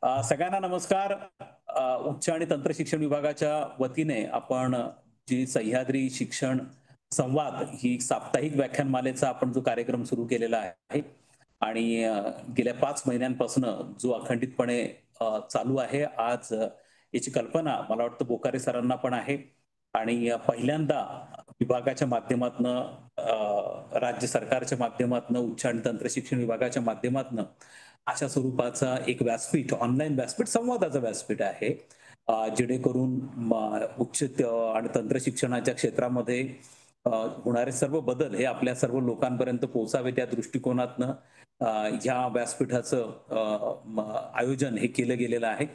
सगळ्यांना नमस्कार. उच्च आणि तंत्र शिक्षण विभागाच्या वतीने आपण जी सह्याद्री शिक्षण संवाद ही साप्ताहिक व्याख्यानमालेचा आपण जो कार्यक्रम सुरू केलेला आहे आणि गेल्या 5 महिन्यांपासून जो अखंडितपणे चालू आहे. आज याची कल्पना मला वाटतं बोकारे सरांना पण आहे आणि पहिल्यांदा विभागाच्या माध्यमातनं राज्य सरकारच्या माध्यमातनं उच्च आणि तंत्र शिक्षण विभागाच्या माध्यमातनं अशा स्वरूपाचा एक व्यासपीठ, ऑनलाईन व्यासपीठ, संवादाचं व्यासपीठ आहे. जेणेकरून उच्च आणि तंत्र शिक्षणाच्या क्षेत्रामध्ये होणारे सर्व बदल हे आपल्या सर्व लोकांपर्यंत पोहोचावे त्या दृष्टिकोनातनं ह्या व्यासपीठाचं आयोजन हे केलं गेलेलं आहे.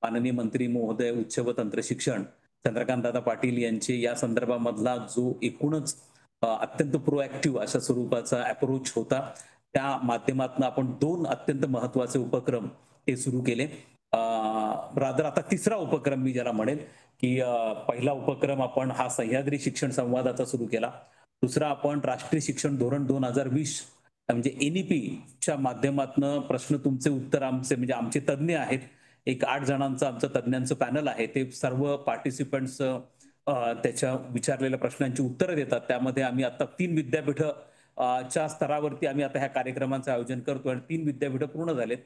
माननीय मंत्री महोदय उच्च व तंत्र शिक्षण चंद्रकांतदादा पाटील यांचे या संदर्भामधला जो एकूणच अत्यंत प्रोएक्टिव्ह अशा स्वरूपाचा अप्रोच होता, त्या माध्यमातून आपण 2 अत्यंत महत्वाचे उपक्रम हे सुरू केले. रादर आता तिसरा उपक्रम मी ज्याला म्हणेल की पहिला उपक्रम आपण हा सह्याद्री शिक्षण संवादाचा सुरू केला. दुसरा आपण राष्ट्रीय शिक्षण धोरण 2020 म्हणजे एनईपीच्या माध्यमातून प्रश्न तुमचे उत्तर आमचे, म्हणजे आमचे तज्ञ आहेत, एक 8 जणांचं आमचं तज्ञांचं पॅनल आहे. ते सर्व पार्टिसिपंट्स त्याच्या विचारलेल्या प्रश्नांची उत्तरं देतात. त्यामध्ये आम्ही आता 3 विद्यापीठ च्या स्तरावरती आम्ही आता ह्या कार्यक्रमाचं आयोजन करतो आणि 3 विद्यापीठ पूर्ण झालेत.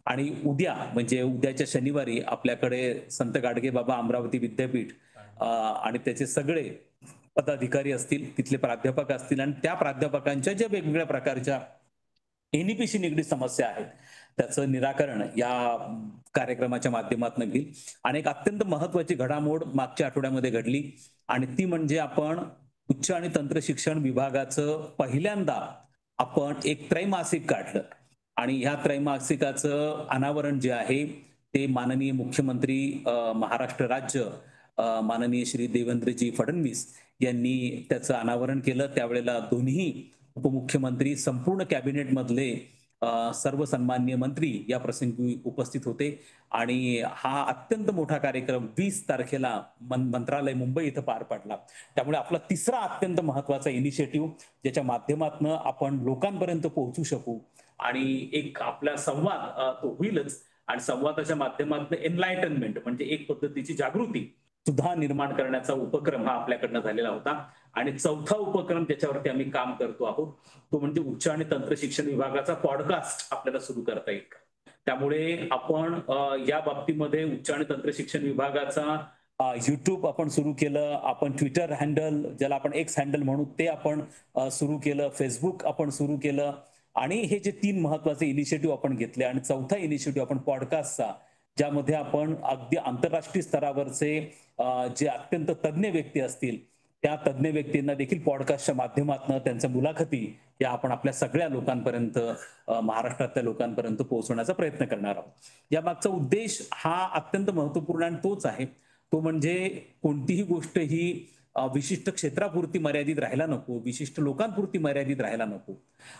आणि उद्या म्हणजे उद्याच्या शनिवारी आपल्याकडे संत गाडगेबाबा अमरावती विद्यापीठ आणि त्याचे सगळे पदाधिकारी असतील, तिथले प्राध्यापक असतील आणि त्या प्राध्यापकांच्या ज्या वेगवेगळ्या प्रकारच्या एनईपीशी निगडीत समस्या आहेत त्याचं निराकरण या कार्यक्रमाच्या माध्यमातून घेईल. आणि एक अत्यंत महत्वाची घडामोड मागच्या आठवड्यामध्ये घडली आणि ती म्हणजे आपण उच्च आणि तंत्र शिक्षण विभागाचं पहिल्यांदा आपण एक त्रैमासिक काढलं आणि ह्या त्रैमासिकाचं अनावरण जे आहे ते माननीय मुख्यमंत्री महाराष्ट्र राज्य माननीय श्री देवेंद्रजी फडणवीस यांनी त्याचं अनावरण केलं. त्यावेळेला दोन्ही उपमुख्यमंत्री, संपूर्ण कॅबिनेट मधले सर्व सन्माननीय मंत्री या प्रसंगी उपस्थित होते आणि हा अत्यंत मोठा कार्यक्रम 20 तारखेला मंत्रालय मुंबई इथं पार पडला. त्यामुळे आपला तिसरा अत्यंत महत्वाचा इनिशिएटिव्ह ज्याच्या माध्यमातून आपण लोकांपर्यंत पोहोचू शकू आणि एक आपला संवाद तो होईलच आणि संवादाच्या माध्यमातून एनलायटनमेंट म्हणजे एक पद्धतीची जागृती सुद्धा निर्माण करण्याचा उपक्रम हा आपल्याकडनं झालेला होता. आणि चौथा उपक्रम ज्याच्यावरती आम्ही काम करतो आहोत तो म्हणजे उच्च आणि तंत्र शिक्षण विभागाचा पॉडकास्ट आपल्याला सुरू करता येईल. त्यामुळे आपण या बाबतीमध्ये उच्च आणि तंत्र शिक्षण विभागाचा युट्यूब आपण सुरू केलं, आपण ट्विटर हँडल ज्याला आपण एक्स हँडल म्हणू ते आपण सुरू केलं, फेसबुक आपण सुरू केलं आणि हे जे 3 महत्वाचे इनिशिएटिव्ह आपण घेतले आणि चौथा इनिशिएटिव्ह आपण पॉडकास्टचा, ज्यामध्ये आपण अगदी आंतरराष्ट्रीय स्तरावरचे जे अत्यंत तज्ञ व्यक्ती असतील त्या तज्ञ व्यक्तींना देखील पॉडकास्टच्या माध्यमातून त्यांच्या मुलाखती या आपण आपल्या सगळ्या लोकांपर्यंत, महाराष्ट्रातल्या लोकांपर्यंत पोहोचवण्याचा प्रयत्न करणार आहोत. या मागचा उद्देश हा अत्यंत महत्वपूर्ण आणि तोच आहे, तो म्हणजे कोणतीही गोष्ट ही विशिष्ट क्षेत्रापुरती मर्यादित राहायला नको, विशिष्ट लोकांपुरती मर्यादित राहायला नको.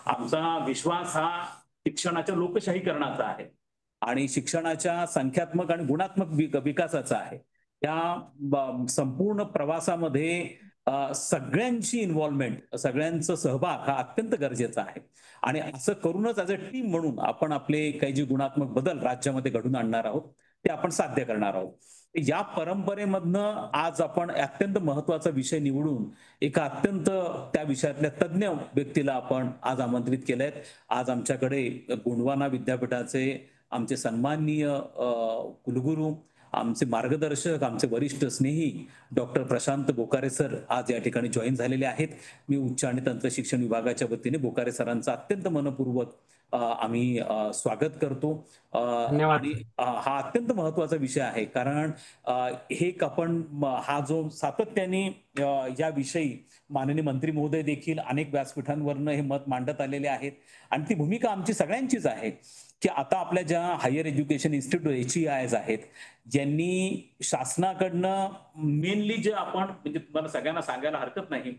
आमचा विश्वास हा शिक्षणाच्या लोकशाहीकरणाचा आहे आणि शिक्षणाच्या संख्यात्मक आणि गुणात्मक विकासाचा आहे. या संपूर्ण प्रवासामध्ये सगळ्यांची इन्व्हॉल्वमेंट, सगळ्यांचा सहभाग हा अत्यंत गरजेचा आहे आणि असं करूनच ॲज अ टीम म्हणून आपण आपले काही जे गुणात्मक बदल राज्यामध्ये घडून आणणार आहोत ते आपण साध्य करणार आहोत. या परंपरेमधनं आज आपण अत्यंत महत्वाचा विषय निवडून एका अत्यंत त्या विषयातल्या तज्ञ व्यक्तीला आपण आज आमंत्रित केलंय. आज आमच्याकडे गोंडवाना विद्यापीठाचे आमचे सन्माननीय कुलगुरू, आमचे मार्गदर्शक, आमचे वरिष्ठ स्नेही डॉक्टर प्रशांत बोकारे सर आज या ठिकाणी जॉईन झालेले आहेत. मी उच्च आणि तंत्र शिक्षण विभागाच्या वतीने बोकारे सरांचा अत्यंत मनपूर्वक आम्ही स्वागत करतो. आणि हा अत्यंत महत्वाचा विषय आहे कारण हे आपण हा जो सातत्याने याविषयी माननीय मंत्री महोदय देखील अनेक व्यासपीठांवरनं हे मत मांडत आलेले आहेत आणि ती भूमिका आमची सगळ्यांचीच आहे की आता आपल्या ज्या हायर एज्युकेशन इन्स्टिट्यूट HEIs आहेत ज्यांनी शासनाकडनं मेनली जे आपण म्हणजे तुम्हाला सगळ्यांना सांगायला हरकत नाही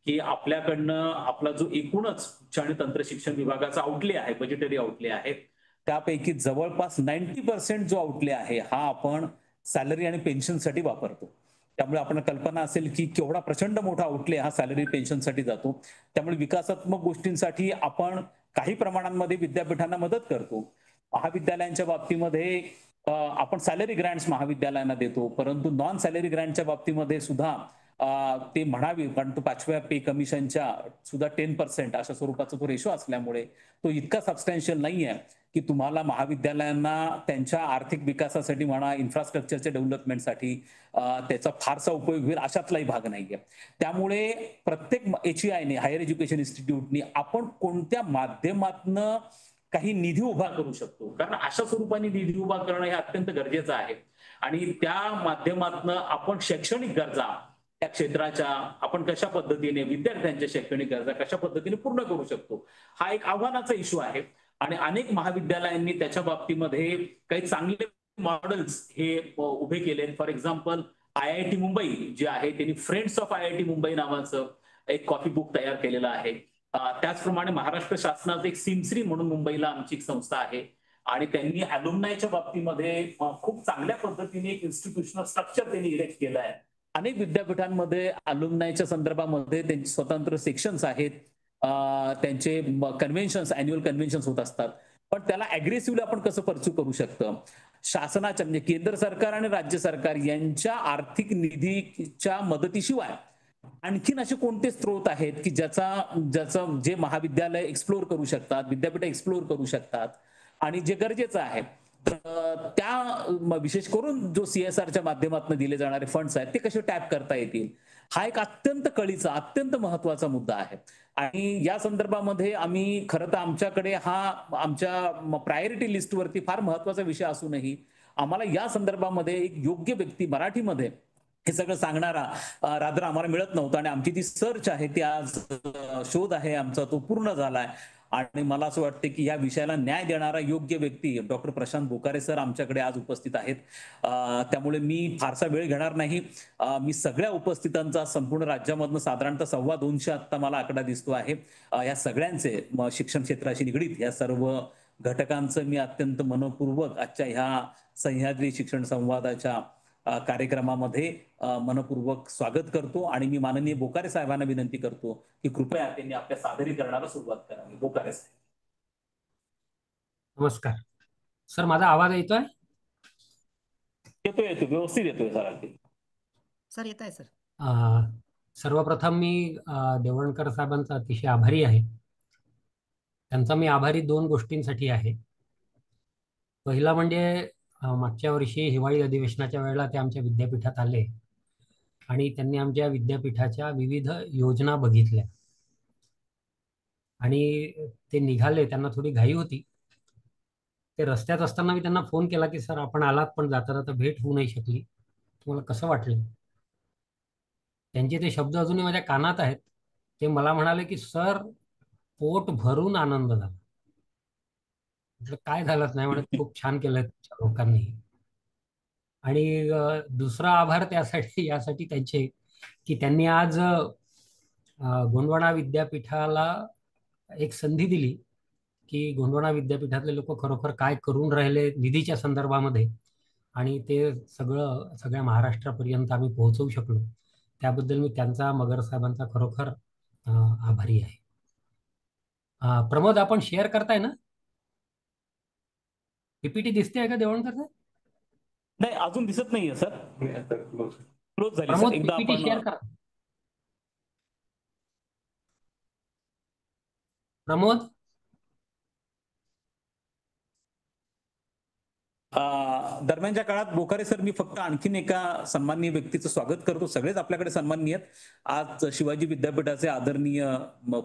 की आपल्याकडनं आपला जो एकूणच उच्च आणि तंत्र शिक्षण विभागाचा आउटले आहे, बजेटरी आउटले आहे, त्यापैकी जवळपास 90% जो आउटले आहे हा आपण सॅलरी आणि पेन्शनसाठी वापरतो. त्यामुळे आपण कल्पना असेल की केवढा प्रचंड मोठा आउटले हा सॅलरी पेन्शनसाठी जातो. त्यामुळे विकासात्मक गोष्टींसाठी आपण काही प्रमाणांमध्ये विद्यापीठांना मदत करतो. महाविद्यालयांच्या बाबतीमध्ये आपण सॅलरी ग्रँट्स महाविद्यालयांना देतो, परंतु नॉन सॅलरी ग्रँटच्या बाबतीमध्ये सुद्धा ते म्हणावी, कारण तो 5व्या पे कमिशनच्या सुद्धा 10% अशा स्वरूपाचा तो रेशो असल्यामुळे तो इतका सबस्टॅन्शियल नाहीये की तुम्हाला महाविद्यालयांना त्यांच्या आर्थिक विकासासाठी म्हणा, इन्फ्रास्ट्रक्चरच्या डेव्हलपमेंटसाठी त्याचा फारसा उपयोग होईल अशातलाही भाग नाहीये. त्यामुळे प्रत्येक HEIने, हायर एज्युकेशन इन्स्टिट्यूटनी आपण कोणत्या माध्यमातनं काही निधी उभा करू शकतो, कारण अशा स्वरूपाने निधी उभा करणं हे अत्यंत गरजेचं आहे. आणि त्या माध्यमातनं आपण शैक्षणिक गरजा त्या क्षेत्राच्या आपण कशा पद्धतीने विद्यार्थ्यांच्या शैक्षणिक गरजा कशा पद्धतीने पूर्ण करू शकतो, हा एक आव्हानाचा इश्यू आहे. आणि अनेक महाविद्यालयांनी त्याच्या बाबतीमध्ये काही चांगले मॉडेल्स हे उभे केले. फॉर एक्झाम्पल IIT मुंबई जे आहे त्यांनी फ्रेंड्स ऑफ IIT मुंबई नावाचं एक कॉपी बुक तयार केलेलं आहे. त्याचप्रमाणे महाराष्ट्र शासनाचं एक सिमश्री म्हणून मुंबईला आमची एक संस्था आहे आणि त्यांनी अॅल्युमनायच्या बाबतीमध्ये खूप चांगल्या पद्धतीने एक इन्स्टिट्यूशनल स्ट्रक्चर त्यांनी इरेक्ट केलं आहे. अनेक विद्यापीठांमध्ये अॅल्युमनायच्या संदर्भामध्ये त्यांचे स्वतंत्र सेक्शन्स आहेत, त्यांचे कन्व्हेन्शन्स, अॅन्युअल कन्व्हेन्शन्स होत असतात. पण त्याला अग्रेसिव्हली आपण कसं परस्यू करू शकतं, शासनाच्या म्हणजे केंद्र सरकार आणि राज्य सरकार यांच्या आर्थिक निधीच्या मदतीशिवाय आणखीन असे कोणते स्रोत आहेत की ज्याचं जे महाविद्यालय एक्सप्लोर करू शकतात, विद्यापीठ एक्सप्लोर करू शकतात आणि जे गरजेचं आहे त्या विशेष करून जो CSRच्या माध्यमातून दिले जाणारे फंड्स आहेत ते कसे टॅप करता येतील, हा एक अत्यंत कळीचा, अत्यंत महत्वाचा मुद्दा आहे. आणि या संदर्भामध्ये आम्ही खरं तर आमच्याकडे हा आमच्या प्रायोरिटी लिस्टवरती फार महत्वाचा विषय असूनही आम्हाला या संदर्भामध्ये एक योग्य व्यक्ती मराठीमध्ये हे सगळं सांगणारा रादर आम्हाला मिळत नव्हतं. आणि आमची ती सर्च आहे, ती आज शोध आहे आमचा, तो पूर्ण झालाय. आणि मला असं वाटतं की या विषयाला न्याय देणारा योग्य व्यक्ती डॉक्टर प्रशांत बोकारे सर आमच्याकडे आज उपस्थित आहेत. त्यामुळे मी फारसा वेळ घेणार नाही. मी सगळ्या उपस्थितांचा संपूर्ण राज्यामधनं साधारणतः 250 आता मला आकडा दिसतो आहे. या सगळ्यांचे शिक्षण क्षेत्राशी निगडीत या सर्व घटकांचं मी अत्यंत मनपूर्वक आजच्या ह्या सह्याद्री शिक्षण संवादाच्या कार्यक्रमामध्ये मनपूर्वक स्वागत करतो. आणि मी माननीय बोकारे साहेबांना विनंती करतो की कृपया त्यांनी आपल्या सादरीकरणाला सुरुवात करावी. बोकारे साहेब. नमस्कार सर, माझा आवाज येतोय? येतोय, व्यवस्थित येतोय सर. सर येत आहे सर. सर्वप्रथम मी देवळणकर साहेबांचा अतिशय आभारी आहे. त्यांचा मी आभारी दोन गोष्टींसाठी आहे. पहिला म्हणजे मागच्या वर्षी हिवाळी अधिवेशनाच्या वेळेला ते आमच्या विद्यापीठात आले आणि त्यांनी आमच्या विद्यापीठाच्या विविध योजना बघितल्या आणि ते निघाले. त्यांना थोडी घाई होती. ते रस्त्यात असताना मी त्यांना फोन केला की सर आपण आलात पण जाता जाता भेट होऊ नाही शकली, तुम्हाला कसं वाटलं? त्यांचे ते शब्द अजूनही माझ्या कानात आहेत. ते मला म्हणाले की सर पोट भरून आनंद झाला. म्हटलं काय झालंच नाही, म्हणत खूप छान केलं लोकांनी. आणि दुसरा आभार त्यासाठी यासाठी त्यांचे की त्यांनी आज गोंडवाना विद्यापीठाला एक संधी दिली की गोंडवाना विद्यापीठातले लोक खरोखर काय करून राहिले निधीच्या संदर्भामध्ये, आणि ते सगळ्या महाराष्ट्रापर्यंत आम्ही पोहोचवू शकलो. त्याबद्दल मी त्यांचा, मगर साहेबांचा खरोखर आभारी आहे. प्रमोद, आपण शेअर करताय ना? PPT दिसते का देवळणकर साहेब? नाही, अजून दिसत नाहीये सर. क्लोज झाली प्रमोद, सर. एकदा PPT शेअर करा. प्रमोद, दरम्यानच्या काळात बोकारे सर, मी फक्त आणखीन एका सन्माननीय व्यक्तीचं स्वागत करतो. सगळेच आपल्याकडे सन्माननीय आहेत. आज शिवाजी विद्यापीठाचे आदरणीय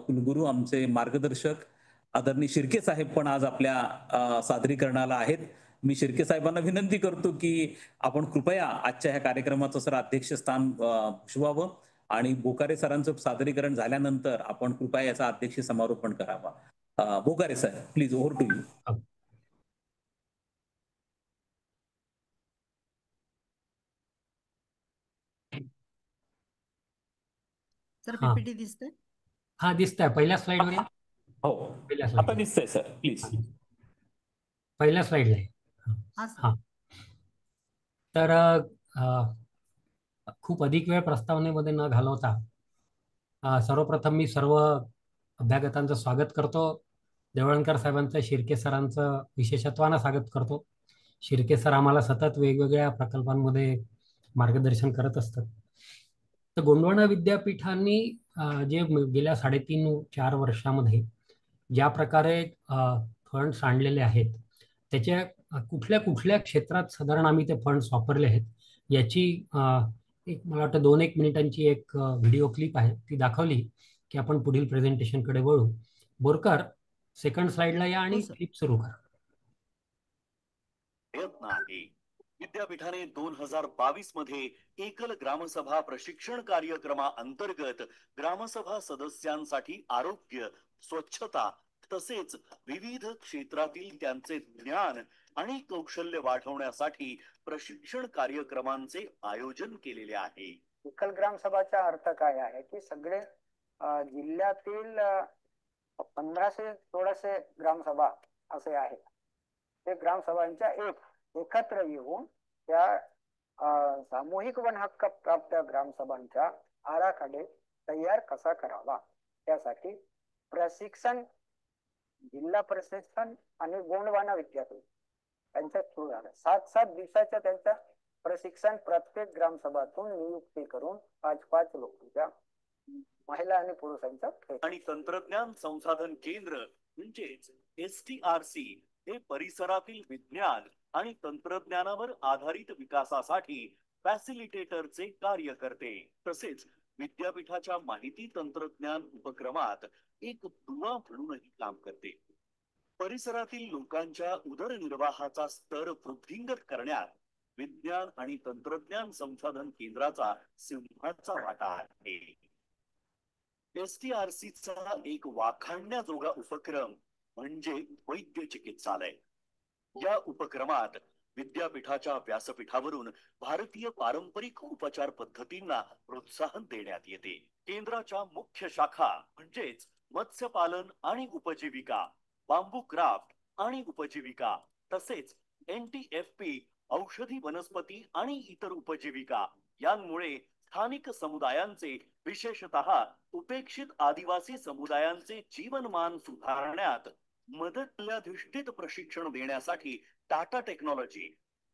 कुलगुरू, आमचे मार्गदर्शक आदरणीय शिर्के साहेब पण आज आपल्या सादरीकरणाला आहेत. मी शिर्के साहेबांना विनंती करतो की आपण कृपया आजच्या ह्या कार्यक्रमाचं सर अध्यक्षस्थान भूषवावं आणि बोकारे सरांचं सादरीकरण झाल्यानंतर आपण कृपया याचा अध्यक्ष समारोपण करावा. Bokare sir, please, over to you. Sir PPT दिसते? हा, दिसतंय. पहिल्या स्लाइड वर. हो, आता दिसतंय सर, प्लीज. पहिल्या स्लाइडला आहे. हा, तर खूप अधिक वेळ प्रस्तावनेमध्ये न घालवता सर्वप्रथम मी सर्व अभ्यागतांचं स्वागत करतो. देवळणकर साहेबांचं, शिर्के सरांचं विशेषत्वानं स्वागत करतो. शिर्के सर आम्हाला सतत वेगवेगळ्या प्रकल्पांमध्ये मार्गदर्शन करत असतात. तर गोंडवाना विद्यापीठांनी जे गेल्या 3.5-4 वर्षामध्ये ज्या प्रकारे फंड्स आणलेले आहेत, त्याच्या कुठल्या कुठल्या क्षेत्रात साधारण आम्ही ते फंड्स वापरले आहेत याची एक मला वाटतं 2-1 मिनिटांची एक व्हिडिओ क्लिप आहे, ती दाखवली की आपण पुढील प्रेझेंटेशनकडे वळू. बोरकर, सेकंड स्लाइडला या हो आणि सर. क्लिप सुरू करा. प्रयत्न आहे. विद्यापीठाने 2022 मध्ये एकल ग्रामसभा प्रशिक्षण कार्यक्रमाअंतर्गत ग्रामसभा सदस्यांसाठी आरोग्य, स्वच्छता तसेच विविध क्षेत्रातील त्यांचे ज्ञान आणि कौशल्य वाढवण्यासाठी प्रशिक्षण कार्यक्रमांचे आयोजन केलेले आहे. एकल ग्रामसभाचा अर्थ काय आहे की सगळे जिल्ह्यातील 1500-1600 ग्रामसभा असे आहेत. ते ग्रामसभांच्या एकत्र येऊन त्या सामूहिक वन हक्क प्राप्त ग्रामसभांचा आराखडे तयार कसा करावा त्यासाठी प्रशिक्षण जिल्हा प्रशासन आणि गोंडवाना विद्यापीठ यांच्यात सुरू झालं. 7-7 दिवसाच्या त्यांच्या प्रशिक्षण प्रत्येक ग्रामसभातून नियुक्ती करून 5-5 लोकांच्या महिला आणि पुरुषांचा आणि तंत्रज्ञान संसाधन केंद्र म्हणजेच STRC हे परिसरातील विज्ञान आणि तंत्रज्ञानावर आधारित विकासासाठी फॅसिलिटेटरचे कार्य करते. तसेच विद्यापीठाच्या माहिती तंत्रज्ञान उपक्रमात एक दुवा म्हणूनही काम करते. परिसरातील लोकांच्या उदरनिर्वाहाचा स्तर वृद्धिंगत करण्यात विज्ञान आणि तंत्रज्ञान संसाधन केंद्राचा सिंहाचा वाटा आहे. STRCचा एक वाखाणण्याजोगा उपक्रम म्हणजे वैद्य चिकित्सालय. या उपक्रमात विद्यापीठाच्या व्यासपीठावरून भारतीय पारंपरिक उपचार पद्धतींना प्रोत्साहन देण्यात येते. केंद्राच्या मुख्य शाखा म्हणजेच मत्स्यपालन आणि उपजीविका, बांबू क्राफ्ट आणि उपजीविका तसेच NTFP औषधी वनस्पती आणि इतर उपजीविका यांमुळे स्थानिक समुदायांचे विशेषतः उपेक्षित आदिवासी समुदायांचे जीवनमान सुधारण्यात मदतधिष्ठित प्रशिक्षण देण्यासाठी टाटा टेक्नॉलॉजी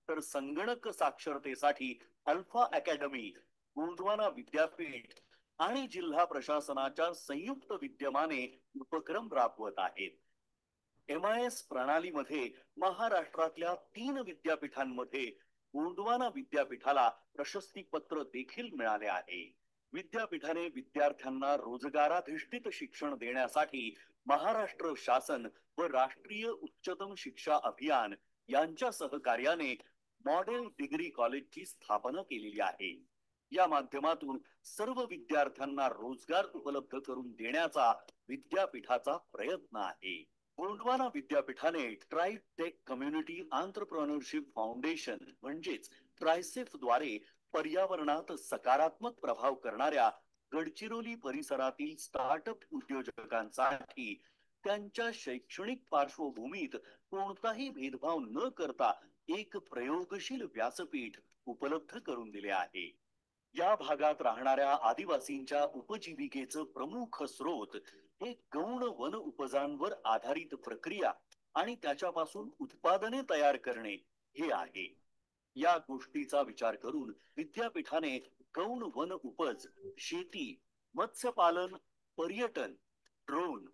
तर संगणक साक्षरतेसाठी अल्फा अकॅडमी, गोंडवाना विद्यापीठ आणि जिल्हा प्रशासनाच्या संयुक्त विद्यमाने उपक्रम राबवत आहेत. MIS प्रणालीमध्ये महाराष्ट्रातल्या 3 विद्यापीठांमध्ये गोंडवाना विद्यापीठाला प्रशस्ती पत्र देखील मिळाले आहे. विद्यापीठाने विद्यार्थ्यांना रोजगाराधिष्ठित शिक्षण देण्यासाठी महाराष्ट्र शासन व राष्ट्रीय उच्चतम शिक्षा अभियान यांच्या सहकार्याने मॉडेल डिग्री कॉलेजची स्थापना केलेली आहे. या माध्यमातून सर्व विद्यार्थ्यांना रोजगार उपलब्ध करून देण्याचा विद्यापीठाचा प्रयत्न आहे. गोंडवाना विद्यापीठाने tribe take community entrepreneurship foundation म्हणजेच ट्रायसेफ द्वारे पर्यावरणात सकारात्मक प्रभाव करणाऱ्या गडचिरोली परिसरातील स्टार्टअप उद्योजकांसाठी त्यांच्या शैक्षणिक पार्श्वभूमीत कोणताही भेदभाव न करता एक प्रयोगशील व्यासपीठ उपलब्ध करून दिले आहे. या भागात राहणाऱ्या आदिवासींच्या उपजीविकेचं प्रमुख स्रोत हे गौण वन उपजांवर आधारित प्रक्रिया आणि त्याच्यापासून उत्पादने तयार करणे हे आहे. या गोष्टीचा विचार करून विद्यापीठाने गौण वन उपज, शेती, मत्स्यपालन, पर्यटन, ड्रोन,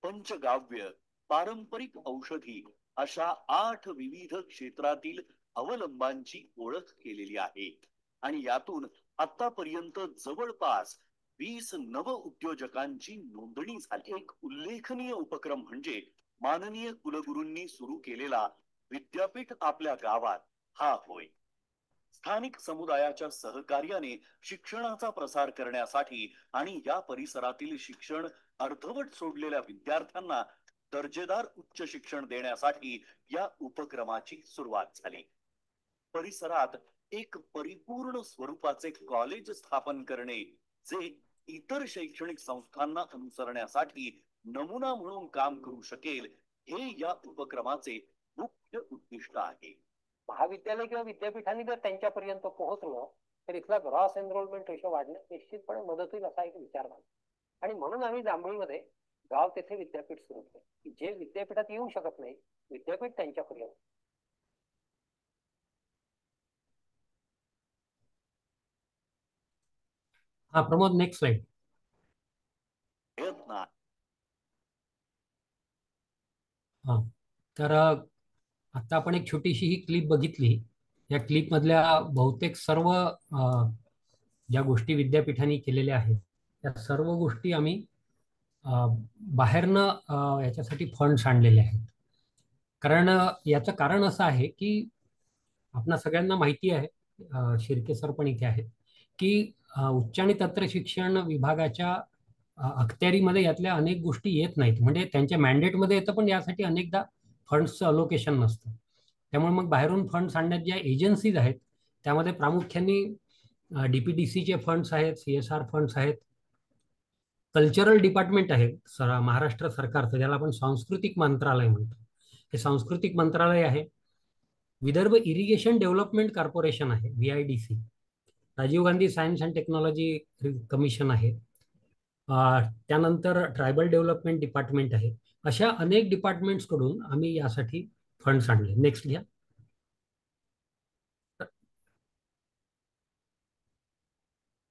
पंचगाव्य, पारंपरिक औषधी अशा 8 विविध क्षेत्रातील अवलंबांची ओळख केलेली आहे. आणि यातून आतापर्यंत जवळपास 20 नव उद्योजकांची नोंदणी झाली. एक उल्लेखनीय उपक्रम म्हणजे माननीय कुलगुरूंनी सुरू केलेला विद्यापीठ आपल्या गावात हा होय. स्थानिक समुदायाच्या सहकार्याने शिक्षणाचा प्रसार करण्यासाठी आणि या परिसरातील शिक्षण अर्धवट सोडलेल्या विद्यार्थ्यांना दर्जेदार उच्च शिक्षण देण्यासाठी या उपक्रमाची सुरुवात झाली. परिसरात एक परिपूर्ण स्वरूपाचे कॉलेज स्थापन करणे जे इतर शैक्षणिक संस्थांना अनुसरण्यासाठी नमुना म्हणून काम करू शकेल हे या उपक्रमाचे मुख्य उद्दिष्ट आहे. महाविद्यालय किंवा विद्यापीठांनी जर त्यांच्यापर्यंत पोहोचलो तर इथला ग्रॉस एनरोलमेंट रेशो वाढण्यास निश्चितपणे मदत होईल असा एक विचार झाला. आणि म्हणून आम्ही जांभळीमध्ये गाव तेथे विद्यापीठ सुरू केले. जे विद्यापीठात येऊ शकत नाही विद्यापीठ त्यांच्यापर्यंत हा प्रमोद, नेक्स्ट स्लाइड. प्रयत्न हा, तर आता आपण एक छोटीशी ही क्लिप बघितली. या क्लिप मधल्या बहुतेक सर्व ज्या गोष्टी विद्यापीठांनी केलेल्या आहेत त्या सर्व गोष्टी आम्ही बाहेरनं याच्यासाठी फंड्स आणलेले आहेत. कारण याचं कारण असं आहे की आपणा सगळ्यांना माहिती आहे, शिर्के सर पण इथे आहेत, की उच्च आणि तंत्र शिक्षण विभागाच्या अखत्यारीमध्ये यातल्या अनेक गोष्टी येत नाहीत. म्हणजे त्यांच्या मॅन्डेटमध्ये येतं, पण यासाठी अनेकदा फंड्सचं अलोकेशन नसतं. त्यामुळे मग बाहेरून फंड्स आणण्यात ज्या एजन्सीज आहेत त्यामध्ये प्रामुख्याने DPDCचे फंड्स आहेत, CSR फंड्स आहेत, कल्चरल डिपार्टमेंट आहे महाराष्ट्र सरकारचं, ज्याला आपण सांस्कृतिक मंत्रालय म्हणतो. हे सांस्कृतिक मंत्रालय आहे. विदर्भ इरिगेशन डेव्हलपमेंट कॉर्पोरेशन आहे, VIDC. Rajiv Gandhi science and technology commission आहे. त्यानंतर ट्रायबल डेव्हलपमेंट डिपार्टमेंट आहे. अशा अनेक डिपार्टमेंट्स कडून आम्ही यासाठी फंड्स आणले. नेक्स्ट घ्या.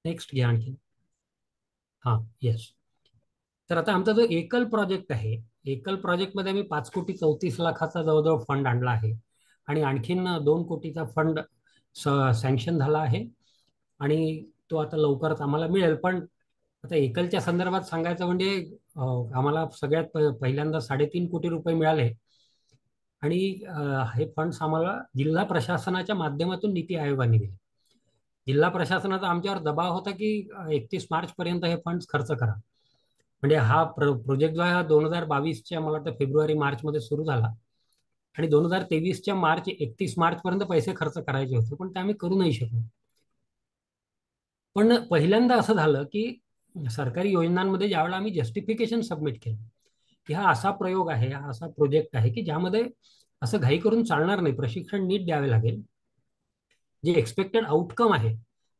नेक्स्ट घ्या आणखी. हा, येस. तर आता आमचा जो एकल प्रोजेक्ट आहे, एकल प्रोजेक्टमध्ये आम्ही 5,34,00,000चा जवळजवळ फंड आणला आहे आणि आणखीन 2 कोटीचा फंड सँक्शन झाला आहे आणि तो आता लवकरच आम्हाला मिळेल. पण आता एकलच्या संदर्भात सांगायचं म्हणजे आम्हाला सगळ्यात पहिल्यांदा 3.5 कोटी रुपये मिळाले आणि हे फंड्स आम्हाला जिल्हा प्रशासनाच्या माध्यमातून नीती आयोगाने दिले. जिल्हा प्रशासनाचा आमच्यावर दबाव होता की 31 मार्च पर्यंत हे फंड्स खर्च करा. म्हणजे हा प्रोजेक्ट जो आहे हा 2022च्या मला वाटतं फेब्रुवारी मार्च मध्ये सुरू झाला आणि 2023च्या 31 मार्च पर्यंत पैसे खर्च करायचे होते, पण ते आम्ही करू नाही शकलो. पण पहिल्यांदा असं झालं की सरकारी योजनांमध्ये ज्यावेळेला आम्ही जस्टिफिकेशन सबमिट केलं की हा असा प्रयोग आहे, हा असा प्रोजेक्ट आहे की ज्यामध्ये असं घाई करून चालणार नाही, प्रशिक्षण नीट द्यावे लागेल, जे एक्सपेक्टेड आउटकम आहे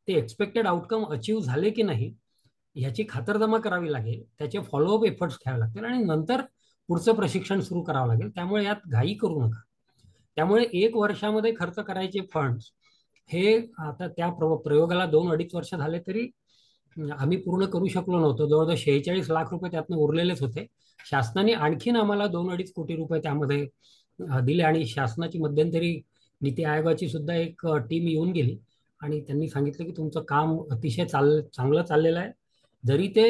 ते एक्सपेक्टेड आउटकम अचीव्ह झाले की नाही ह्याची खातरजमा करावी लागेल, त्याचे फॉलोअप एफर्ट्स घ्यावे लागतील आणि नंतर पुढचं प्रशिक्षण सुरू करावं लागेल. त्यामुळे यात घाई करू नका. त्यामुळे 1 वर्षामध्ये खर्च करायचे फंड्स हे आता त्या प्रयोगाला 2-2.5 वर्ष झाले तरी आम्ही पूर्ण करू शकलो नव्हतो. जवळजवळ 46 लाख रुपये त्यातनं उरलेलेच होते. शासनाने आणखीन आम्हाला 2-2.5 कोटी रुपये त्यामध्ये दिले आणि शासनाची मध्यंतरी नीती आयोगाची सुद्धा एक टीम येऊन गेली आणि त्यांनी सांगितलं की तुमचं काम अतिशय चांगलं चाललेलं आहे. जरी ते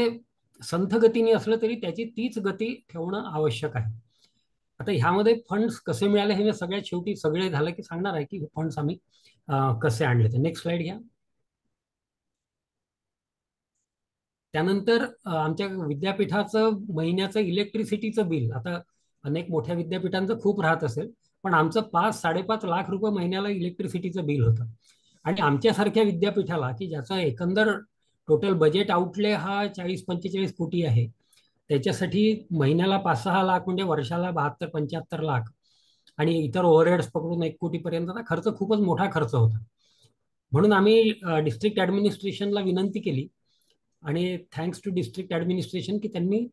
संथ गतीने असलं तरी त्याची तीच गती ठेवणं आवश्यक आहे. आता ह्यामध्ये फंड्स कसे मिळाले हे मी सगळ्यात शेवटी सगळे झालं की सांगणार आहे की फंड्स आम्ही कसे आणले. तर नेक्स्ट स्लाइड घ्या. त्यानंतर आमच्या विद्यापीठाचं महिन्याचं इलेक्ट्रिसिटीचं बिल, आता अनेक मोठ्या विद्यापीठांचं खूप राहत असेल, पण आमचं 5-5.5 लाख रुपये महिन्याला इलेक्ट्रिसिटीचं बिल होतं. आणि आमच्यासारख्या विद्यापीठाला की ज्याचा एकंदर टोटल बजेट आउटले हा 40-45 कोटी आहे, त्याच्यासाठी महिन्याला 5-6 लाख म्हणजे वर्षाला 72-75 लाख आणि इतर ओव्हरहेड्स पकडून 1 कोटीपर्यंतचा खर्च खूपच मोठा खर्च होता. म्हणून आम्ही डिस्ट्रिक्ट ॲडमिनिस्ट्रेशनला विनंती केली आणि थँक्स टू डिस्ट्रिक्ट ॲडमिनिस्ट्रेशन की त्यांनी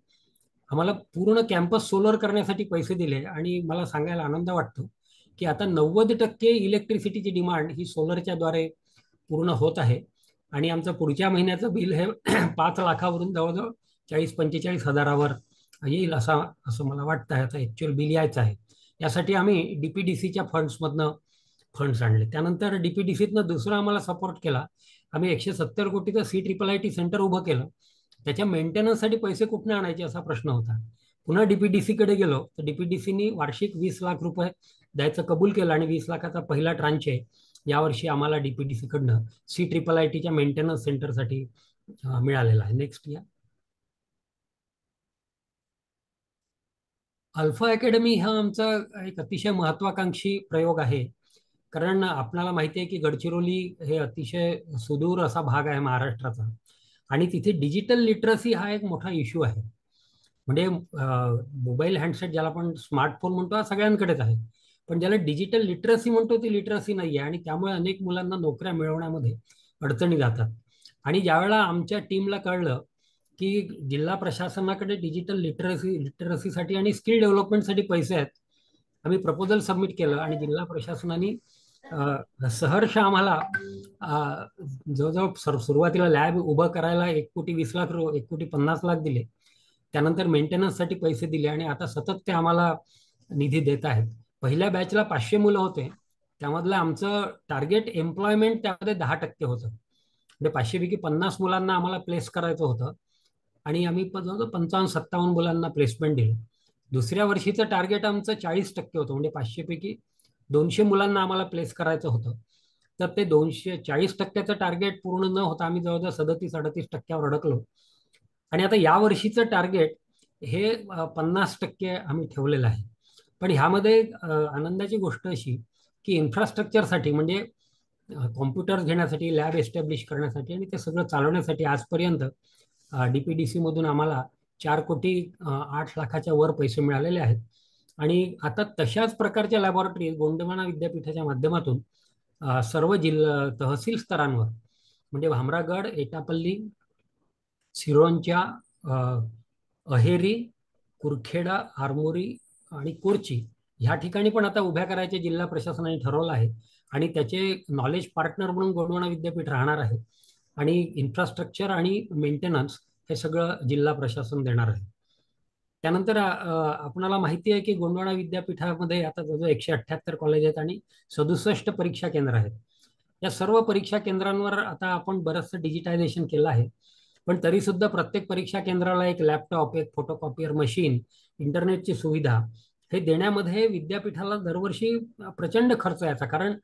आम्हाला पूर्ण कॅम्पस सोलर करण्यासाठी पैसे दिले आणि मला सांगायला आनंद वाटतो की आता 90% इलेक्ट्रिसिटीची डिमांड ही सोलरच्या द्वारे पूर्ण होत आहे आणि आमचं पुढच्या महिन्याचं बिल हे 5 लाखावरून जवळजवळ 40-45 हजारावर येईल असं मला वाटतं आहे. आता ॲक्च्युअल बिल यायचं आहे. यासाठी आम्ही DPDCच्या फंड्समधनं फंड्स आणले. त्यानंतर DPDCतनं दुसरा आम्हाला सपोर्ट केला. आम्ही 170 कोटीचं CIIT सेंटर उभं केलं. त्याच्या मेंटेनन्ससाठी पैसे कुठून आणायचे असा प्रश्न होता. पुन्हा DPDCकडे गेलो तर DPDCनी वार्षिक 20 लाख रुपये द्यायचं कबूल केलं आणि 20 लाखाचा पहिला ट्रांच आहे यावर्षी आम्हाला DPDCकडनं CIITच्या मेंटेनन्स सेंटरसाठी मिळालेला आहे. नेक्स्ट या. अल्फा अकॅडमी हा आमचा एक अतिशय महत्वाकांक्षी प्रयोग आहे. कारण आपल्याला माहिती आहे की गडचिरोली हे अतिशय सुदूर असा भाग आहे महाराष्ट्राचा आणि तिथे डिजिटल लिटरसी हा एक मोठा इश्यू आहे. म्हणजे मोबाईल हँडसेट ज्याला आपण स्मार्टफोन म्हणतो हा सगळ्यांकडेच आहे, पण ज्याला डिजिटल लिटरसी म्हणतो ती लिटरसी नाही आहे आणि त्यामुळे अनेक मुलांना नोकऱ्या मिळवण्यामध्ये अडचणी जातात. आणि ज्यावेळेला आमच्या टीमला कळलं की जिल्हा प्रशासनाकडे डिजिटल लिटरसीसाठी आणि स्किल डेव्हलपमेंटसाठी पैसे आहेत, आम्ही प्रपोजल सबमिट केलं आणि जिल्हा प्रशासनाने सहर्ष आम्हाला जवळजवळ सुरुवातीला लॅब उभं करायला 1,20,00,000 दिले. त्यानंतर मेंटेनन्ससाठी पैसे दिले आणि आता सतत ते आम्हाला निधी देत आहेत. पहिल्या बॅचला 500 मुलं होते, त्यामधलं आमचं टार्गेट एम्प्लॉयमेंट त्यामध्ये 10% होतं. म्हणजे 500 पैकी 50 मुलांना आम्हाला प्लेस करायचं होतं आणि आम्ही 55-57 मुलांना प्लेसमेंट दिलं. दुसऱ्या वर्षीचं टार्गेट आमचं 40% होतं, म्हणजे 500 पैकी 200 मुलांना आम्हाला प्लेस करायचं होतं. तर ते 40% टार्गेट पूर्ण न होता आम्ही जवळजवळ 37-38% अडकलो. आणि आता या वर्षीचं टार्गेट हे 50% आम्ही ठेवलेलं आहे. पण ह्यामध्ये आनंदाची गोष्ट अशी की इन्फ्रास्ट्रक्चरसाठी म्हणजे कॉम्प्युटर्स घेण्यासाठी, लॅब एस्टॅब्लिश करण्यासाठी आणि ते सगळं चालवण्यासाठी आजपर्यंत DPDC मधून आम्हाला 4,08,00,000 वर पैसे मिळालेले आहेत. आणि आता तशाच प्रकारच्या लॅबॉरेटरी गोंडवाना विद्यापीठाच्या माध्यमातून सर्व जिल्हा तहसील स्तरांवर म्हणजे भामरागड, एटापल्ली, सिरोंचा, अहेरी, कुरखेडा, आरमोरी आणि कोरची ह्या ठिकाणी पण आता उभ्या करायचे जिल्हा प्रशासनाने ठरवलं आहे. आणि त्याचे नॉलेज पार्टनर म्हणून गोंडवाना विद्यापीठ राहणार आहे आणि इन्फ्रास्ट्रक्चर आणि मेंटेनन्स हे सगळं जिल्हा प्रशासन देणार आहे. त्यानंतर आपणाला माहिती आहे की गोंडवाना विद्यापीठामध्ये आता जवळजवळ 178 कॉलेज आहेत आणि 67 परीक्षा केंद्र आहेत. या सर्व परीक्षा केंद्रांवर आता आपण बरंचसं डिजिटायझेशन केलं आहे, पण तरी सुद्धा प्रत्येक परीक्षा केंद्राला एक लॅपटॉप, एक फोटोकॉपियर मशीन, इंटरनेटची सुविधा हे देण्यामध्ये विद्यापीठाला दरवर्षी प्रचंड खर्च यायचा. कारण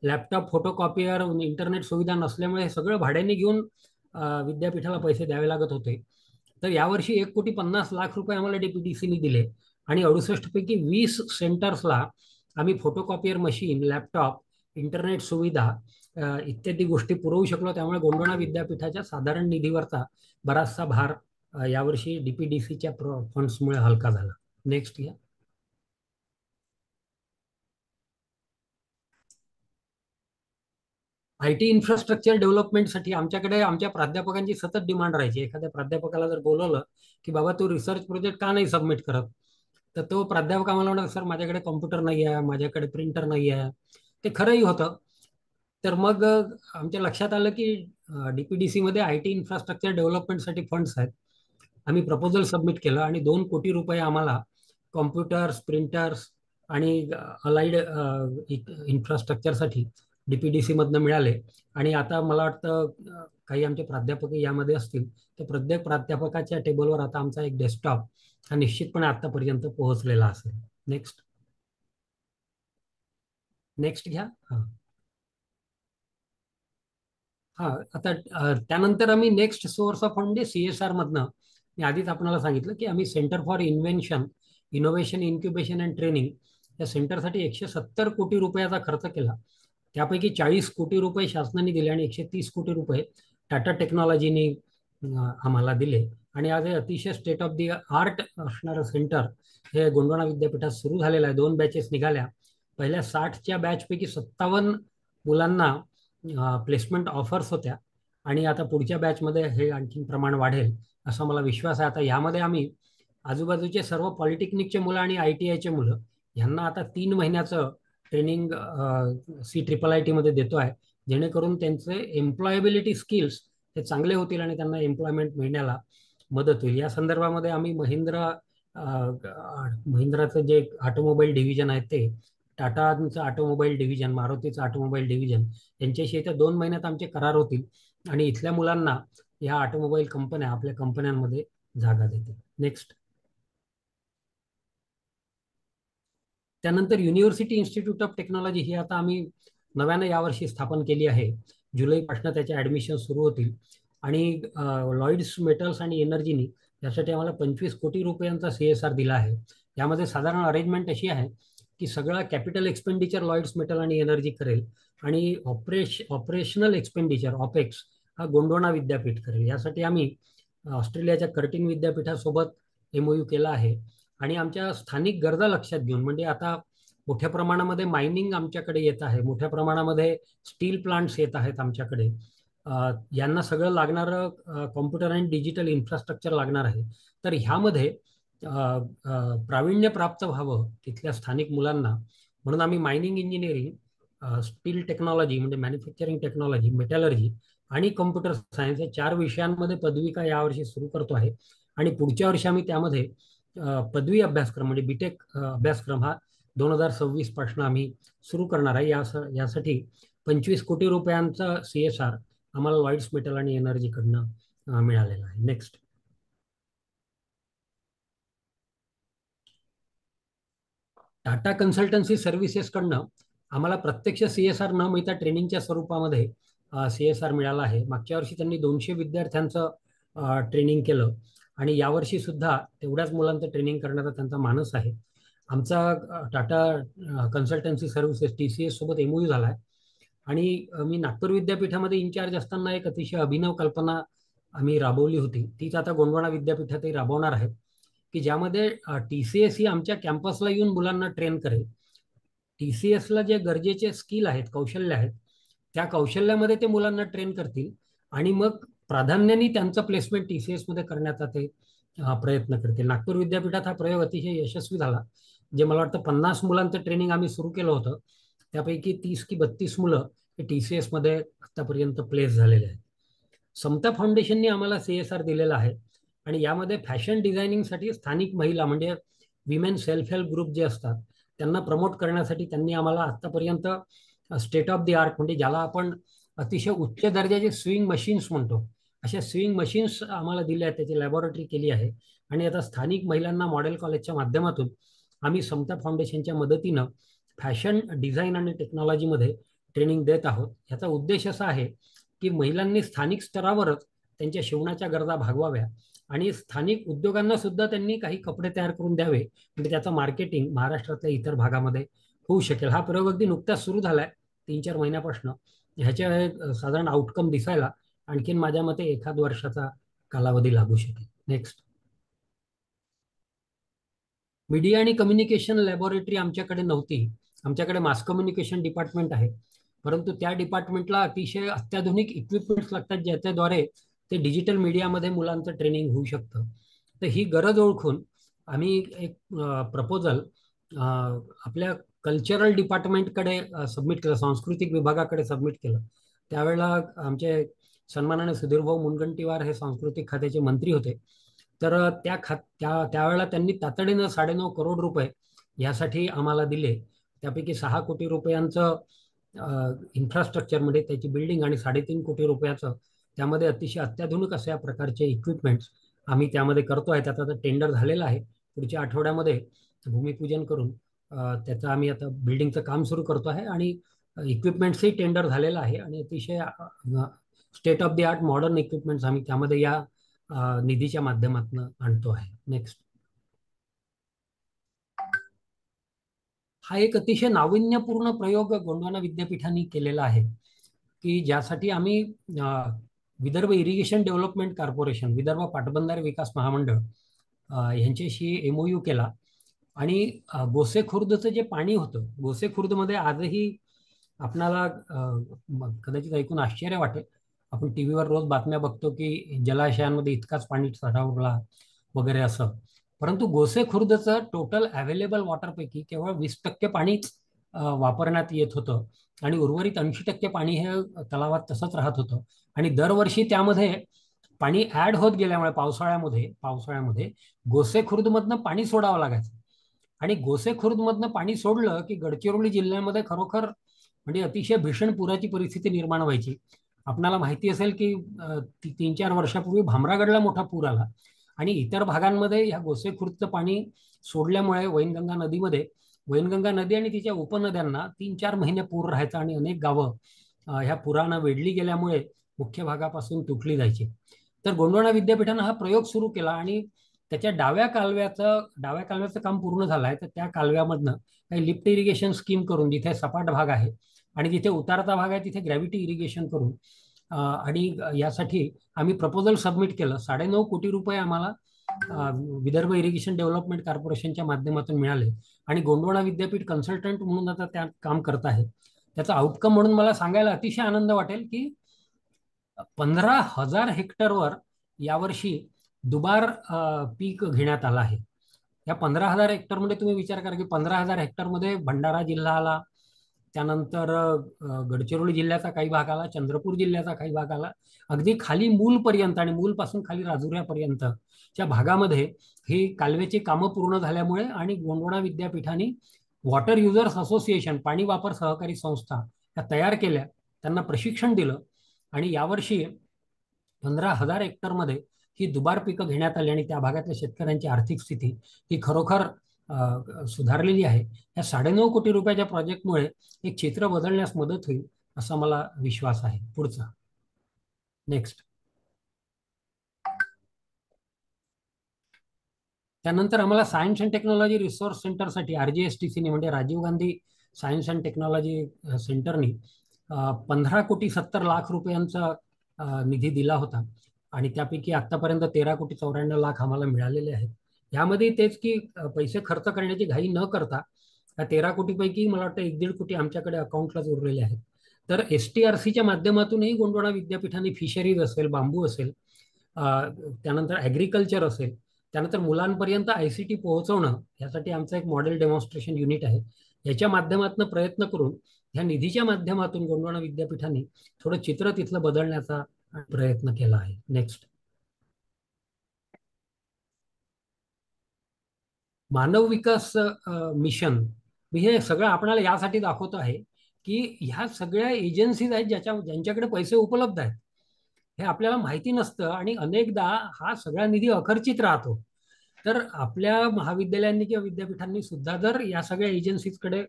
लॅपटॉप, फोटोकॉपियर, इंटरनेट सुविधा नसल्यामुळे हे सगळं भाड्याने घेऊन विद्यापीठाला पैसे द्यावे लागत होते. तर यावर्षी 1,50,00,000 रुपये आम्हाला DPDCने दिले आणि 68 पैकी 20 सेंटर्सला आम्ही फोटोकॉपियर मशीन, लॅपटॉप, इंटरनेट सुविधा इत्यादी गोष्टी पुरवू शकलो. त्यामुळे गोंडवाना विद्यापीठाच्या साधारण निधीवरचा बराचसा भार यावर्षी DPDCच्या फंड्समुळे हलका झाला. नेक्स्ट या. IT इन्फ्रास्ट्रक्चर डेव्हलपमेंटसाठी आमच्याकडे आमच्या प्राध्यापकांची सतत डिमांड राहायची. एखाद्या प्राध्यापकाला जर बोलवलं की बाबा तू रिसर्च प्रोजेक्ट का नाही सबमिट करत, तर तो प्राध्यापक आम्हाला म्हणत सर माझ्याकडे कॉम्प्युटर नाही आहे, माझ्याकडे प्रिंटर नाही आहे. ते खरंही होतं. तर मग आमच्या लक्षात आलं की DPDC मध्ये IT इन्फ्रास्ट्रक्चर डेव्हलपमेंटसाठी फंड्स आहेत. आम्ही प्रपोजल सबमिट केलं आणि 2 कोटी रुपये आम्हाला कॉम्प्युटर्स, प्रिंटर्स आणि अलाइड इन्फ्रास्ट्रक्चरसाठी DPDC मधनं मिळाले. आणि आता मला वाटतं काही आमचे प्राध्यापक यामध्ये असतील तर प्रत्येक प्राध्यापकाच्या टेबलवर आता आमचा एक डेस्कटॉप हा निश्चितपणे आतापर्यंत पोहोचलेला असेल. नेक्स्ट घ्या. आता त्यानंतर आम्ही नेक्स्ट सोर्स ऑफ फंड म्हणजे CSR मधनं मी आधीच आपल्याला सांगितलं की आम्ही centre for invention, innovation, incubation and training या सेंटरसाठी 170 कोटी रुपयाचा खर्च केला. त्यापैकी 40 कोटी रुपये शासनाने दिले आणि 130 कोटी रुपये टाटा टेक्नॉलॉजीने आम्हाला दिले. आणि आज हे अतिशय स्टेट ऑफ दी आर्ट असणारं सेंटर हे गोंडवाना विद्यापीठात सुरू झालेलं आहे. 2 बॅचेस निघाल्या. पहिल्या 60च्या बॅचपैकी 57 मुलांना प्लेसमेंट ऑफर्स होत्या आणि आता पुढच्या बॅचमध्ये हे आणखी प्रमाण वाढेल असा मला विश्वास आहे. आता यामध्ये आम्ही आजूबाजूचे सर्व पॉलिटेक्निकचे मुलं आणि ITIचे मुलं यांना आता 3 महिन्याचं ट्रेनिंग CIIIT मध्ये देतो आहे, जेणेकरून त्यांचे एम्प्लॉयबिलिटी स्किल्स हे चांगले होतील आणि त्यांना एम्प्लॉयमेंट मिळण्याला मदत होईल. या संदर्भामध्ये आम्ही महिंद्राचं जे ऑटोमोबाईल डिव्हिजन आहे ते, टाटाचं ऑटोमोबाईल डिव्हिजन, मारुतीचं ऑटोमोबाईल डिव्हिजन यांच्याशी येत्या 2 महिन्यात आमचे करार होतील आणि इथल्या मुलांना या ऑटोमोबाईल कंपन्या आपल्या कंपन्यांमध्ये जागा देतील. नेक्स्ट. त्यानंतर युनिव्हर्सिटी इन्स्टिट्यूट ऑफ टेक्नॉलॉजी ही आता आम्ही नव्यानं यावर्षी स्थापन केली आहे. जुलैपासून त्याचे ऍडमिशन सुरू होतील आणि लॉइड्स मेटल्स आणि एनर्जीनी यासाठी आम्हाला 25 कोटी रुपयांचा CSR दिला आहे. यामध्ये साधारण अरेंजमेंट अशी आहे की सगळा कॅपिटल एक्सपेंडिचर लॉइड्स मेटल आणि एनर्जी करेल आणि ऑपरेशनल एक्सपेंडिचर ऑपेक्स हा गोंडवाना विद्यापीठ करेल. यासाठी आम्ही ऑस्ट्रेलियाच्या कर्टिन विद्यापीठासोबत MOU केला आहे आणि आमच्या स्थानिक गरजा लक्षात घेऊन, म्हणजे आता मोठ्या प्रमाणामध्ये मायनिंग आमच्याकडे येत आहे, मोठ्या प्रमाणामध्ये स्टील प्लांट्स येत आहेत आमच्याकडे, यांना सगळं लागणारं कॉम्प्युटर आणि डिजिटल इन्फ्रास्ट्रक्चर लागणार आहे. तर ह्यामध्ये प्रावीण्य प्राप्त व्हावं तिथल्या स्थानिक मुलांना म्हणून आम्ही मायनिंग इंजिनिअरिंग स्टील टेक्नॉलॉजी म्हणजे मॅन्युफॅक्चरिंग टेक्नॉलॉजी, मेटलर्जी आणि कम्प्युटर सायन्स या 4 विषयांमध्ये पदविका यावर्षी सुरू करतो आहे. आणि पुढच्या वर्षी आम्ही त्यामध्ये पदवी अभ्यासक्रम म्हणजे बीटेक अभ्यासक्रम हा 2026 पासून आम्ही सुरू करणार आहे. यासाठी 25 कोटी रुपयांचा CSR आम्हाला लॉइड्स मेटल आणि एनर्जीकडनं मिळालेला आहे. नेक्स्ट. टाटा कन्सल्टन्सी सर्व्हिसेसकडनं आम्हाला प्रत्यक्ष CSR न मिळता ट्रेनिंगच्या स्वरूपामध्ये CSR मिळाला आहे. मागच्या वर्षी त्यांनी 200 विद्यार्थ्यांचं ट्रेनिंग केलं आणि यावर्षी सुद्धा तेवढ्याच मुलांचं ट्रेनिंग करण्याचा त्यांचा मानस आहे. आमचा टाटा कन्सल्टन्सी सर्व्हिसेस TCS सोबत MOU झाला आहे. आणि मी नागपूर विद्यापीठामध्ये इन्चार्ज असताना एक अतिशय अभिनव कल्पना आम्ही राबवली होती. तीच आता गोंडवाना विद्यापीठातही राबवणार आहे, की ज्यामध्ये TCS ही आमच्या कॅम्पसला येऊन मुलांना ट्रेन करेल. TCSला जे गरजेचे स्किल आहेत, कौशल्य आहेत, त्या कौशल्यामध्ये ते मुलांना ट्रेन करतील आणि मग प्राधान्याने त्यांचं प्लेसमेंट TCS मध्ये करण्याचा ते प्रयत्न करतील. नागपूर विद्यापीठात हा प्रयोग अतिशय यशस्वी झाला. जे मला वाटतं 50 मुलांचं ट्रेनिंग आम्ही सुरू केलं होतं, त्यापैकी 30 की 32 मुलं हे TCS मध्ये आतापर्यंत प्लेस झालेले आहेत. समता फाउंडेशनने आम्हाला CSR दिलेला आहे आणि यामध्ये फॅशन डिझायनिंगसाठी स्थानिक महिला म्हणजे विमेन सेल्फ हेल्प ग्रुप जे असतात त्यांना प्रमोट करण्यासाठी त्यांनी आम्हाला आतापर्यंत स्टेट ऑफ द आर्ट म्हणजे ज्याला आपण अतिशय उच्च दर्जाचे स्विंग मशीन्स म्हणतो, अशा स्विंग मशीन्स आम्हाला दिल्या आहेत. त्याची लॅबोरेटरी केली आहे आणि आता स्थानिक महिलांना मॉडेल कॉलेजच्या माध्यमातून आम्ही समता फाउंडेशनच्या मदतीनं फॅशन डिझाईन आणि टेक्नॉलॉजीमध्ये ट्रेनिंग देत आहोत. याचा उद्देश असा आहे की महिलांनी स्थानिक स्तरावरच त्यांच्या शिवणाच्या गरजा भागवाव्या आणि स्थानिक उद्योगांना सुद्धा त्यांनी काही कपडे तयार करून द्यावे, म्हणजे त्याचं मार्केटिंग महाराष्ट्रातल्या इतर भागामध्ये होऊ शकेल. हा प्रयोग अगदी नुकताच सुरू झालाय 3-4 महिन्यापासून. ह्याच्या साधारण आउटकम दिसायला आणखीन माझ्या मते 1 वर्षाचा कालावधी लागू शकेल. नेक्स्ट. मीडिया आणि कम्युनिकेशन लॅबोरेटरी आमच्याकडे नव्हती. आमच्याकडे मास कम्युनिकेशन डिपार्टमेंट आहे, परंतु त्या डिपार्टमेंटला अतिशय अत्याधुनिक इक्विपमेंट्स लागतात ज्याच्याद्वारे ते डिजिटल मीडियामध्ये मुलांचं ट्रेनिंग होऊ शकतं. तर ही गरज ओळखून आम्ही एक प्रपोजल आपल्या कल्चरल डिपार्टमेंटकडे सबमिट केलं, सांस्कृतिक विभागाकडे सबमिट केलं. त्यावेळेला आमचे सन्माननीय सुधीरभाऊ मुनगंटीवार हे सांस्कृतिक खात्याचे मंत्री होते. तर त्यावेळेला त्यांनी तातडीनं 9.5 करोड रुपये यासाठी आम्हाला दिले. त्यापैकी 6 कोटी रुपयांचं इन्फ्रास्ट्रक्चरमध्ये त्याची बिल्डिंग आणि 3.5 कोटी रुपयाचं त्यामध्ये अतिशय अत्याधुनिक अशा प्रकारचे इक्विपमेंट्स आम्ही त्यामध्ये करतो आहे. त्याचा टेंडर झालेला आहे. पुढच्या आठवड्यामध्ये भूमिपूजन करून त्याचं आम्ही आता बिल्डिंगचं काम सुरू करतो आहे आणि इक्विपमेंट्सही टेंडर झालेलं आहे आणि अतिशय state of the art modern equipments आम्ही त्यामध्ये या निधीच्या माध्यमातून आणतो आहे. नेक्स्ट. हा एक अतिशय नाविन्यपूर्ण प्रयोग गोंडवाना विद्यापीठाने केलेला आहे की ज्यासाठी आम्ही Vidarbha irrigation development corporation, Vidarbha पाटबंधारे विकास महामंडळ यांच्याशी MOU केला आणि गोसेखुर्दचं जे पाणी होतं, गोसेखुर्दमध्ये आजही आपणाला कदाचित ऐकून आश्चर्य वाटेल, आपण टीव्हीवर रोज बातम्या बघतो की जलाशयांमध्ये इतकाच पाणी साठवला वगैरे असं, परंतु गोसेखुर्दचं टोटल अवेलेबल वॉटरपैकी केवळ 20% पाणीच वापरण्यात येत होतं आणि उर्वरित 80% पाणी हे तलावात तसंच राहत होतं. आणि दरवर्षी त्यामध्ये पाणी ऍड होत गेल्यामुळे पावसाळ्यामध्ये गोसेखुर्दमधनं पाणी सोडावं लागायचं आणि गोसेखुर्दमधनं पाणी सोडलं की गडचिरोली जिल्ह्यामध्ये खरोखर म्हणजे अतिशय भीषण पुराची परिस्थिती निर्माण व्हायची. आपणाला माहिती असेल की 3-4 वर्षापूर्वी भामरागडला मोठा पूर आला आणि इतर भागांमध्ये ह्या गोसेखुर्दचं पाणी सोडल्यामुळे वैनगंगा नदी आणि तिच्या उपनद्यांना 3-4 महिने पूर राहायचा आणि अनेक गावं ह्या पुरानं वेढली गेल्यामुळे मुख्य भागापासून तुटली जायची. तर गोंडवाना विद्यापीठानं हा प्रयोग सुरू केला आणि त्याच्या डाव्या कालव्याचं काम पूर्ण झालं आहे. तर त्या कालव्यामधनं काही लिफ्ट इरिगेशन स्कीम करून जिथे सपाट भाग आहे आणि जिथे उतारता भाग आहे तिथे ग्रॅव्हिटी इरिगेशन करून आणि यासाठी आम्ही प्रपोजल सबमिट केलं. 9.5 कोटी रुपये आम्हाला विदर्भ इरिगेशन डेव्हलपमेंट कॉर्पोरेशनच्या माध्यमातून मिळाले आणि गोंडवाना विद्यापीठ कन्सल्टंट म्हणून आता त्या काम करत आहे. त्याचा आउटकम म्हणून मला सांगायला अतिशय आनंद वाटेल की 15,000 हेक्टरवर यावर्षी दुबार पीक घेण्यात आलं आहे. या 15,000 हेक्टरमध्ये तुम्ही विचार करा की 15,000 हेक्टरमध्ये भंडारा जिल्हा आला, त्यानंतर गडचिरोली जिल्ह्याचा काही भाग आला, चंद्रपूर जिल्ह्याचा काही भाग आला, अगदी खाली मूलपर्यंत आणि मूलपासून खाली राजुऱ्यापर्यंतच्या भागामध्ये ही कालव्याची कामं पूर्ण झाल्यामुळे आणि गोंडवाना विद्यापीठाने वॉटर युजर्स असोसिएशन, पाणी वापर सहकारी संस्था या तयार केल्या, त्यांना प्रशिक्षण दिलं आणि यावर्षी 15,000 हेक्टरमध्ये ही दुबार पिकं घेण्यात आली आणि त्या भागातल्या शेतकऱ्यांची आर्थिक स्थिती ही खरोखर सुधारलेली आहे. या 9.5 कोटी रुपयाच्या प्रोजेक्टमुळे एक चित्र बदलण्यास मदत होईल असा मला विश्वास आहे. पुढचा नेक्स्ट. त्यानंतर आम्हाला सायन्स अँड टेक्नॉलॉजी रिसोर्स सेंटरसाठी RGSTC म्हणजे Rajiv Gandhi science and technology सेंटरनी 15,70,00,000 रुपयांचा निधी दिला होता आणि त्यापैकी आतापर्यंत 13,94,00,000 आम्हाला मिळालेले आहेत. यामध्ये तेच की पैसे खर्च करण्याची घाई न करता या 13 कोटीपैकी मला वाटतं 1-1.5 कोटी आमच्याकडे अकाउंटलाच उरलेले आहेत. तर STRCच्या माध्यमातूनही गोंडवाना विद्यापीठाने फिशरीज असेल, बांबू असेल, त्यानंतर ॲग्रिकल्चर असेल, त्यानंतर मुलांपर्यंत ICT पोहोचवणं यासाठी आमचं एक मॉडेल डेमॉन्स्ट्रेशन युनिट आहे. याच्या माध्यमातून प्रयत्न करून ह्या निधीच्या माध्यमातून गोंडवाना विद्यापीठाने थोडं चित्र तिथलं बदलण्याचा प्रयत्न केला आहे. नेक्स्ट. मानव विकास मिशन हे सगळं आपल्याला यासाठी दाखवतो आहे की ह्या सगळ्या एजन्सीज आहेत ज्यांच्याकडे पैसे उपलब्ध आहेत. हे आपल्याला माहिती नसतं आणि अनेकदा हा सगळा निधी अखर्चित राहतो. तर आपल्या महाविद्यालयांनी किंवा विद्यापीठांनी सुद्धा जर या सगळ्या एजन्सीजकडे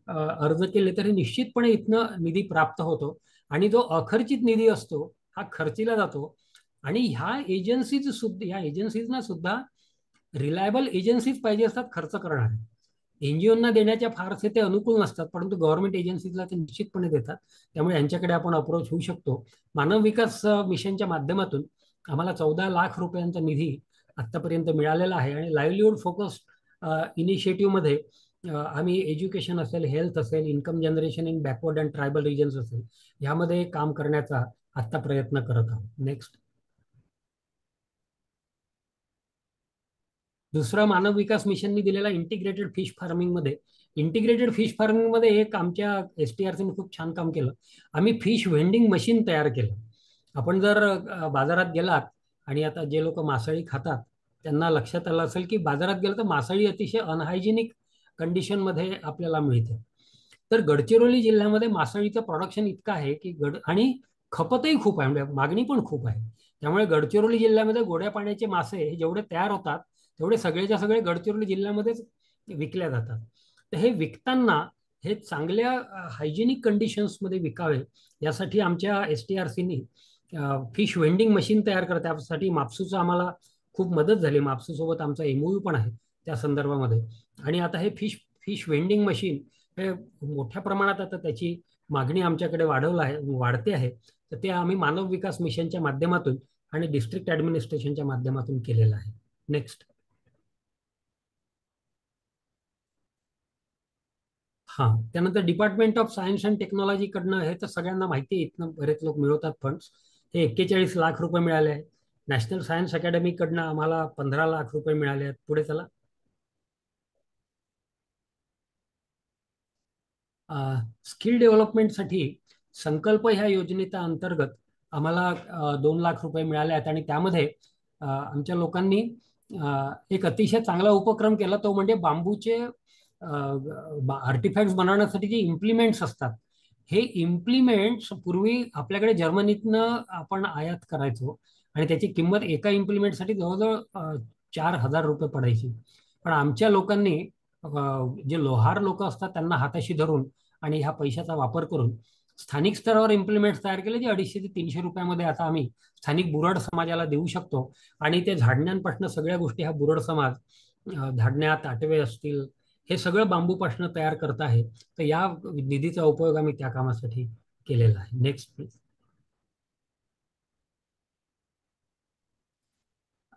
अर्ज केले तरी निश्चितपणे इथनं निधी प्राप्त होतो आणि जो अखर्चित निधी असतो हा खर्चीला जातो आणि ह्या एजन्सीजना सुद्धा रिलायबल एजन्सीज पाहिजे असतात खर्च करणारे. NGOंना देण्याच्या फारसे ते अनुकूल नसतात, परंतु गव्हर्नमेंट एजन्सीजला ते निश्चितपणे देतात. त्यामुळे यांच्याकडे आपण अप्रोच होऊ शकतो. मानव विकास मिशनच्या माध्यमातून आम्हाला 14 लाख रुपयांचा निधी आतापर्यंत मिळालेला आहे आणि लाईव्हलीहूड फोकस्ड इनिशिएटिव्हमध्ये आम्ही एज्युकेशन असेल, हेल्थ असेल, income generation in backward and tribal regions असेल यामध्ये काम करण्याचा आत्ता प्रयत्न करत आहोत. नेक्स्ट. दुसरा मानव विकास मिशननी दिलेला इंटिग्रेटेड फिश फार्मिंगमध्ये एक आमच्या STRCने खूप छान काम केलं. आम्ही फिश व्हेंडिंग मशीन तयार केलं. आपण जर बाजारात गेलात आणि आता जे लोक मासळी खातात त्यांना लक्षात आलं असेल की बाजारात गेलं तर मासळी अतिशय अनहायजेनिक कंडिशनमध्ये आपल्याला मिळते. तर गडचिरोली जिल्ह्यामध्ये मासळीचं प्रोडक्शन इतकं आहे की आणि खपतही खूप आहे, म्हणजे मागणी पण खूप आहे. त्यामुळे गडचिरोली जिल्ह्यामध्ये गोड्या पाण्याचे मासे हे जेवढे तयार होतात तेवढे सगळेच्या सगळे गडचिरोली जिल्ह्यामध्येच विकल्या जातात. तर हे विकताना हे चांगल्या हायजेनिक कंडिशन्समध्ये विकावे यासाठी आमच्या STRCनी फिश व्हेंडिंग मशीन तयार करत. त्यासाठी मापसूचं आम्हाला खूप मदत झाली. मापसूसोबत आमचा MOU पण आहे त्या संदर्भामध्ये. आणि आता हे फिश व्हेंडिंग मशीन हे मोठ्या प्रमाणात आता त्याची मागणी आमच्याकडे वाढते आहे. तर ते आम्ही मानव विकास मिशनच्या माध्यमातून आणि डिस्ट्रिक्ट ॲडमिनिस्ट्रेशनच्या माध्यमातून केलेलं आहे. नेक्स्ट. त्यानंतर department of science and technology कडनं हे तर सगळ्यांना माहिती आहे, इथनं बरेच लोक मिळवतात फंड्स. हे 41 लाख रुपये मिळाले आहेत. नॅशनल सायन्स अकॅडमी कडनं आम्हाला 15 लाख रुपये मिळाले आहेत. पुढे चला. स्किल डेव्हलपमेंटसाठी संकल्प ह्या योजनेच्या अंतर्गत आम्हाला 2 लाख रुपये मिळाले आहेत आणि त्यामध्ये आमच्या लोकांनी एक अतिशय चांगला उपक्रम केला, तो म्हणजे बांबूचे आर्टिफॅक्ट्स बनवण्यासाठी जे इम्प्लिमेंट्स असतात, हे इम्प्लिमेंट्स पूर्वी आपल्याकडे जर्मनीतनं आपण आयात करायचो आणि त्याची किंमत एका इम्प्लिमेंटसाठी जवळजवळ 4,000 रुपये पडायची. पण आमच्या लोकांनी जे लोहार लोक असतात त्यांना हाताशी धरून आणि ह्या पैशाचा वापर करून स्थानिक स्तरावर इम्प्लिमेंट्स तयार केले, जे 250 ते 300 रुपयामध्ये आता आम्ही स्थानिक बुरड समाजाला देऊ शकतो. आणि ते झाडण्यांपासून सगळ्या गोष्टी हा बुरड समाज, झाडण्या, ताटवे असतील, हे सगळं बांबूपासून तयार करत आहे. तर या निधीचा उपयोग आम्ही त्या कामासाठी केलेला आहे. Next please.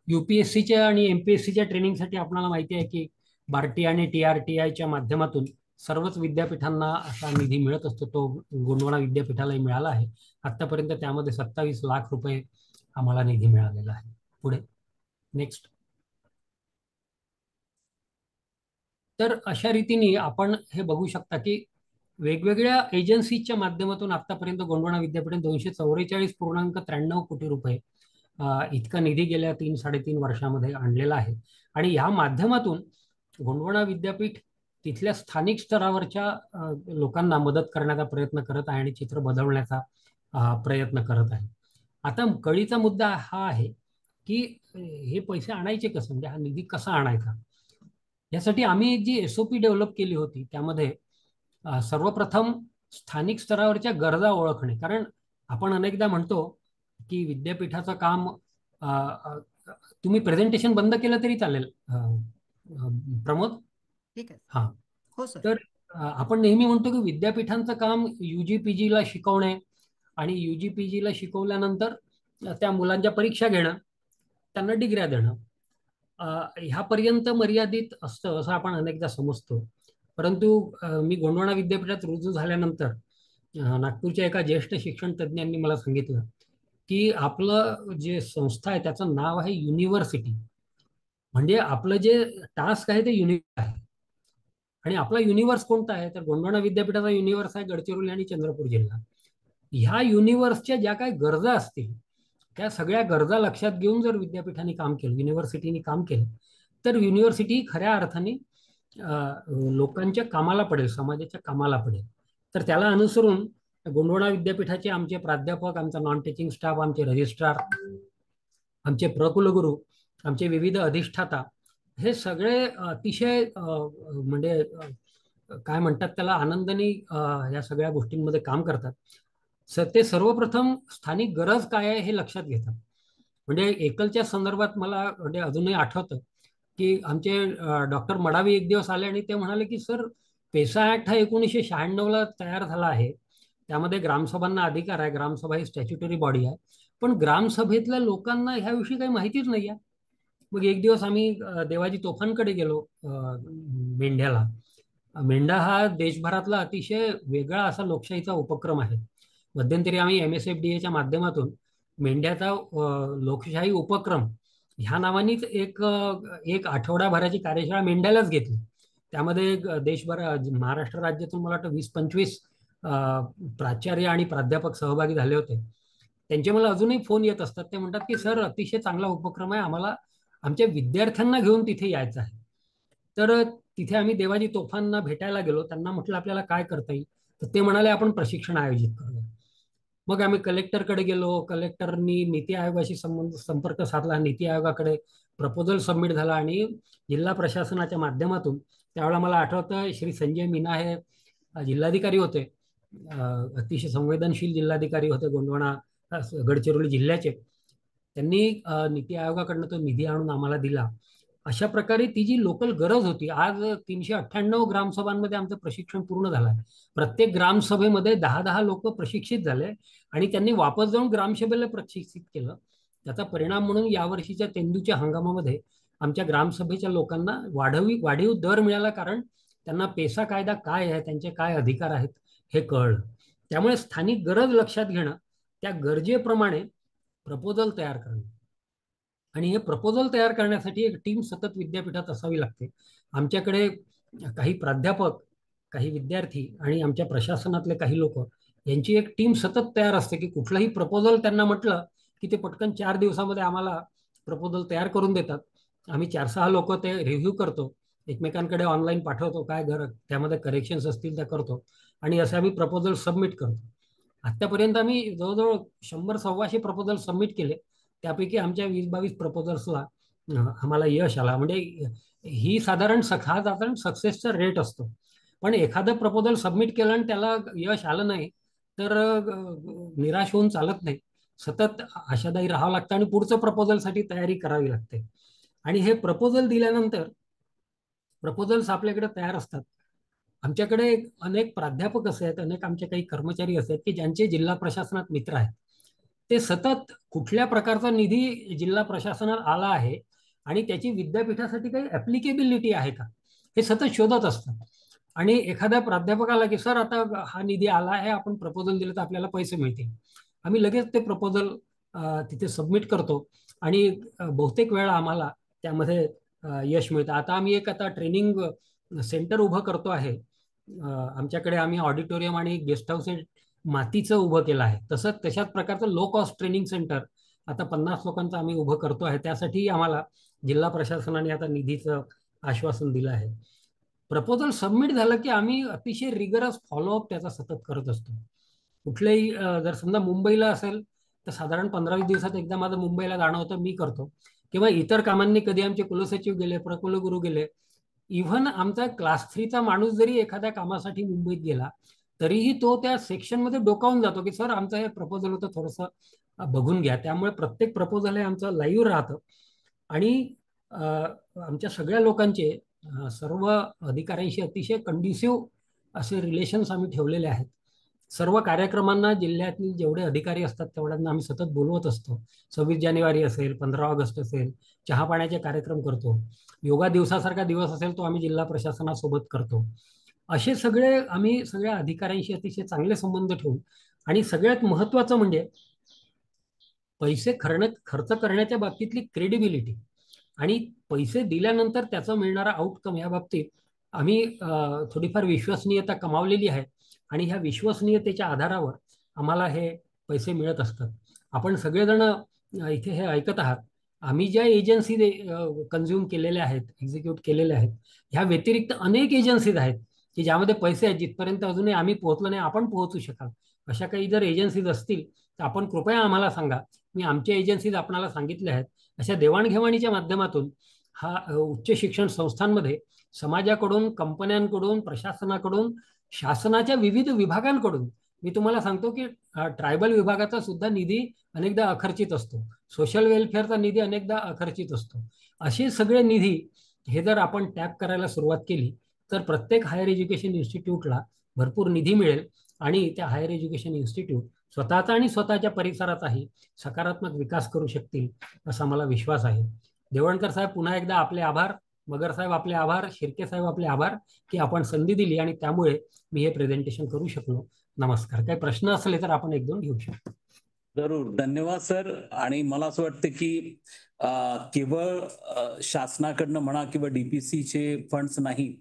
UPSCच्या आणि MPSCच्या ट्रेनिंगसाठी आपल्याला माहिती आहे की बार्टी आणि TRTIच्या माध्यमातून सर्वच विद्यापीठांना असा निधी मिळत असतो. तो गोंडवाना विद्यापीठालाही मिळाला आहे. आतापर्यंत त्यामध्ये 27 लाख रुपये आम्हाला निधी मिळालेला आहे. पुढे नेक्स्ट. तर अशा रीतीने आपण हे बघू शकता की वेगवेगळ्या एजन्सीच्या माध्यमातून आतापर्यंत गोंडवाना विद्यापीठाने 244.93 कोटी रुपये इतका निधी गेल्या 3-3.5 वर्षामध्ये आणलेला आहे. आणि ह्या माध्यमातून गोंडवाना विद्यापीठ तिथल्या स्थानिक स्तरावरच्या लोकांना मदत करण्याचा प्रयत्न करत आहे आणि चित्र बदलण्याचा प्रयत्न करत आहे. आता कळीचा मुद्दा हा आहे की हे पैसे आणायचे कसं, म्हणजे हा निधी कसा आणायचा. यासाठी आम्ही एक जी SOP डेव्हलप केली होती त्यामध्ये सर्वप्रथम स्थानिक स्तरावरच्या गरजा ओळखणे. कारण आपण अनेकदा म्हणतो की विद्यापीठाचं काम तुम्ही प्रेझेंटेशन बंद केलं तरी चालेल प्रमोद. ठीक आहे. हा, हो सर. तर आपण नेहमी म्हणतो की विद्यापीठांचं काम UG-PG ला शिकवणे आणि UG-PG ला शिकवल्यानंतर त्या मुलांच्या परीक्षा घेणं, त्यांना डिग्र्या देणं ह्यापर्यंत मर्यादित असतं असं आपण अनेकदा समजतो. परंतु मी गोंडवाना विद्यापीठात रुजू झाल्यानंतर नागपूरच्या एका ज्येष्ठ शिक्षण तज्ज्ञांनी मला सांगितलं की आपलं जे संस्था आहे त्याचं नाव आहे युनिव्हर्सिटी. म्हणजे आपलं जे टास्क आहे ते युनिव्हर्स आहे. आणि आपला युनिव्हर्स कोणता आहे तर गोंडवाना विद्यापीठाचा युनिव्हर्स आहे गडचिरोली आणि चंद्रपूर जिल्हा. ह्या युनिव्हर्सच्या ज्या काही गरजा असतील त्या सगळ्या गरजा लक्षात घेऊन जर विद्यापीठाने काम केलं, युनिव्हर्सिटीने काम केलं, तर युनिव्हर्सिटी खऱ्या अर्थाने लोकांच्या कामाला पडेल, समाजाच्या कामाला पडेल. तर त्याला अनुसरून गोंडवाना विद्यापीठाचे आमचे प्राध्यापक, आमचा नॉन टीचिंग स्टाफ, आमचे रजिस्ट्रार, आमचे प्रकुलगुरू, आमचे विविध अधिष्ठाता हे सगळे अतिशय म्हणजे काय म्हणतात त्याला आनंदाने या सगळ्या गोष्टींमध्ये काम करतात. ते सर्वप्रथम स्थानिक गरज काय आहे हे लक्षात घेतात. म्हणजे एकलच्या संदर्भात मला म्हणजे अजूनही आठवतं की आमचे डॉक्टर मडावी एक दिवस आले आणि ते म्हणाले की सर, पेसा ऍक्ट हा 1996ला तयार झाला आहे, त्यामध्ये ग्रामसभांना अधिकार आहे, ग्रामसभा ही स्टॅच्युटरी बॉडी आहे, पण ग्रामसभेतल्या लोकांना ह्याविषयी काही माहितीच नाही आहे. मग एक दिवस आम्ही देवाजी तोफांकडे गेलो मेंढ्याला. मेंढा हा देशभरातला अतिशय वेगळा असा लोकशाहीचा उपक्रम आहे. मध्यंतरी आम्ही MSFDAच्या माध्यमातून मेंढ्याचा लोकशाही उपक्रम ह्या नावानीच एक आठवडाभराची कार्यशाळा मेंढ्यालाच घेतली. त्यामध्ये देशभर महाराष्ट्र राज्यातून मला वाटतं 20-25 प्राचार्य आणि प्राध्यापक सहभागी झाले होते. त्यांचे मला अजूनही फोन येत असतात. ते म्हणतात की सर, अतिशय चांगला उपक्रम आहे, आम्हाला आमच्या विद्यार्थ्यांना घेऊन तिथे यायचं आहे. तर तिथे आम्ही देवाजी तोफांना भेटायला गेलो. त्यांना म्हटलं आपल्याला काय करता येईल, तर ते म्हणाले आपण प्रशिक्षण आयोजित करूया. मग आम्ही कलेक्टरकडे गेलो. कलेक्टरनी नीती आयोगाशी संपर्क साधला. नीती आयोगाकडे प्रपोजल सबमिट झाला आणि जिल्हा प्रशासनाच्या माध्यमातून त्यावेळेला मला आठवतं श्री संजय मीना हे जिल्हाधिकारी होते, अतिशय संवेदनशील जिल्हाधिकारी होते गोंडवाना गडचिरोली जिल्ह्याचे. त्यांनी नीती आयोगाकडनं तो निधी आणून आम्हाला दिला. अशा प्रकारे ती जी लोकल गरज होती, आज 398 ग्रामसभांमध्ये आमचं प्रशिक्षण पूर्ण झालं आहे. प्रत्येक ग्रामसभेमध्ये 10-10 लोक प्रशिक्षित झाले आणि त्यांनी वापस जाऊन ग्रामसभेला प्रशिक्षित केलं. त्याचा परिणाम म्हणून यावर्षीच्या तेंदूच्या हंगामामध्ये आमच्या ग्रामसभेच्या लोकांना वाढीव दर मिळाला, कारण त्यांना पेसा कायदा काय आहे, त्यांचे काय अधिकार आहेत हे कळलं. त्यामुळे स्थानिक गरज लक्षात घेणं, त्या गरजेप्रमाणे प्रपोजल तयार करणं, आणि हे प्रपोजल तयार करण्यासाठी एक टीम सतत विद्यापीठात असावी लागते. आमच्याकडे काही प्राध्यापक, काही विद्यार्थी आणि आमच्या प्रशासनातले काही लोक यांची एक टीम सतत तयार असते की कुठलंही प्रपोजल त्यांना म्हटलं की ते पटकन 4 दिवसामध्ये आम्हाला प्रपोजल तयार करून देतात. आम्ही 4-6 लोक ते रिव्ह्यू करतो, एकमेकांकडे ऑनलाईन पाठवतो, काय त्यामध्ये करेक्शन्स असतील त्या करतो आणि असं आम्ही प्रपोजल सबमिट करतो. आतापर्यंत आम्ही जवळजवळ 100-125 प्रपोजल सबमिट केले. त्यापैकी आमच्या 20-22 प्रपोजल्सला आम्हाला यश आला. म्हणजे ही साधारण सक्सेसचा रेट असतो. पण एखादं प्रपोजल सबमिट केलं आणि त्याला यश आलं नाही तर निराश होऊन चालत नाही. सतत आशादायी राहावं लागतं आणि पुढचं प्रपोजलसाठी तयारी करावी लागते. आणि हे प्रपोजल दिल्यानंतर प्रपोजल्स आपल्याकडे तयार असतात. आमच्याकडे अनेक प्राध्यापक असे आहेत, अनेक आमचे काही कर्मचारी असे आहेत की ज्यांचे जिल्हा प्रशासनात मित्र आहेत. ते सतत कुठल्या प्रकारचा निधी जिल्हा प्रशासनात आला आहे आणि त्याची विद्यापीठासाठी काही ऍप्लिकेबिलिटी आहे का हे सतत शोधत असतात. आणि एखाद्या प्राध्यापकाला की सर आता हा निधी आला आहे, आपण प्रपोजल दिलं तर आपल्याला पैसे मिळतील, आम्ही लगेच ते प्रपोजल तिथे सबमिट करतो आणि बहुतेक वेळा आम्हाला त्यामध्ये यश मिळतं. आता आम्ही आता ट्रेनिंग सेंटर उभं करतो आहे आमच्याकडे आम्ही ऑडिटोरियम आणि गेस्ट हाऊस मातीचं उभं केलं आहे. तसंच तशाच प्रकारचं लो कॉस्ट ट्रेनिंग सेंटर आता 50 लोकांचं आम्ही उभं करतो आहे. त्यासाठी आम्हाला जिल्हा प्रशासनाने आता निधीचं आश्वासन दिलं आहे. प्रपोजल सबमिट झालं की आम्ही अतिशय रिगरस फॉलोअप त्याचा सतत करत असतो. कुठल्याही जर समजा मुंबईला असेल तर साधारण 15-20 दिवसात एकदा माझं मुंबईला जाणं होतं, मी करतो. किंवा इतर कामांनी कधी आमचे कुलसचिव गेले, प्रकुलगुरू गेले. इव्हन आमचा क्लास 3चा माणूस जरी एखाद्या कामासाठी मुंबईत गेला तरीही तो त्या सेक्शनमध्ये डोकावून जातो की सर आमचं हे प्रपोजल होतं, थोडंसं बघून घ्या. त्यामुळे प्रत्येक प्रपोजल हे आमचं लाईव्ह राहतं. आणि आमच्या सगळ्या लोकांचे सर्व अधिकाऱ्यांशी अतिशय कंड्युसिव्ह असे रिलेशन्स आम्ही ठेवलेले आहेत. सर्व कार्यक्रमांना जिल्ह्यातील जेवढे अधिकारी असतात तेवढ्यांना आम्ही सतत बोलवत असतो. 26 जानेवारी असेल, 15 ऑगस्ट असेल, चहा पाण्याचे कार्यक्रम करतो. योगा दिवसासारखा दिवस असेल तो आम्ही जिल्हा प्रशासनासोबत करतो. असे सगळे आम्ही सगळ्या अधिकाऱ्यांशी अतिशय चांगले संबंध ठेवून, आणि सगळ्यात महत्वाचं म्हणजे पैसे खर्च करण्याच्या बाबतीतली क्रेडिबिलिटी आणि पैसे दिल्यानंतर त्याचं मिळणारा आउटकम या बाबतीत आम्ही थोडीफार विश्वसनीयता कमावलेली आहे. आणि ह्या विश्वसनीयतेच्या आधारावर आम्हाला हे पैसे मिळत असतात. आपण सगळेजण इथे हे ऐकत आहात. आम्ही ज्या एजन्सी कन्झ्युम केलेल्या आहेत, एक्झिक्यूट केलेल्या आहेत, ह्या व्यतिरिक्त अनेक एजन्सीज आहेत की ज्यामध्ये पैसे आहेत. जिथपर्यंत अजूनही आम्ही पोहोचलो नाही, आपण पोहोचू शकाल अशा काही जर एजन्सीज असतील तर आपण कृपया आम्हाला सांगा. मी आमच्या एजन्सीज आपल्याला सांगितल्या आहेत. अशा देवाणघेवाणीच्या माध्यमातून हा उच्च शिक्षण संस्थांमध्ये समाजाकडून, कंपन्यांकडून, प्रशासनाकडून, शासनाच्या विविध विभागांकडून, मी तुम्हाला सांगतो की ट्रायबल विभागाचा सुद्धा निधी अनेकदा अखर्चित असतो, सोशल वेलफेअरचा निधी अनेकदा अखर्चित असतो. असे सगळे निधी हे जर आपण टॅप करायला सुरुवात केली तर प्रत्येक हायर एज्युकेशन इन्स्टिट्यूटला भरपूर निधी मिळेल आणि त्या हायर एज्युकेशन इन्स्टिट्यूट स्वतःचा आणि स्वतःच्या परिसराचाही सकारात्मक विकास करू शकतील असा मला विश्वास आहे. देवळणकर साहेब, पुन्हा एकदा आपले आभार. मगर साहेब आपले आभार. शिर्के साहेब आपले आभार की आपण संधी दिली आणि त्यामुळे मी हे प्रेझेंटेशन करू शकलो. नमस्कार. काही प्रश्न असले तर आपण 1-2 घेऊ शकतो. जरूर, धन्यवाद सर. आणि मला असं वाटतं की केवळ शासनाकडनं म्हणा किंवा डीपीसीचे फंड्स नाही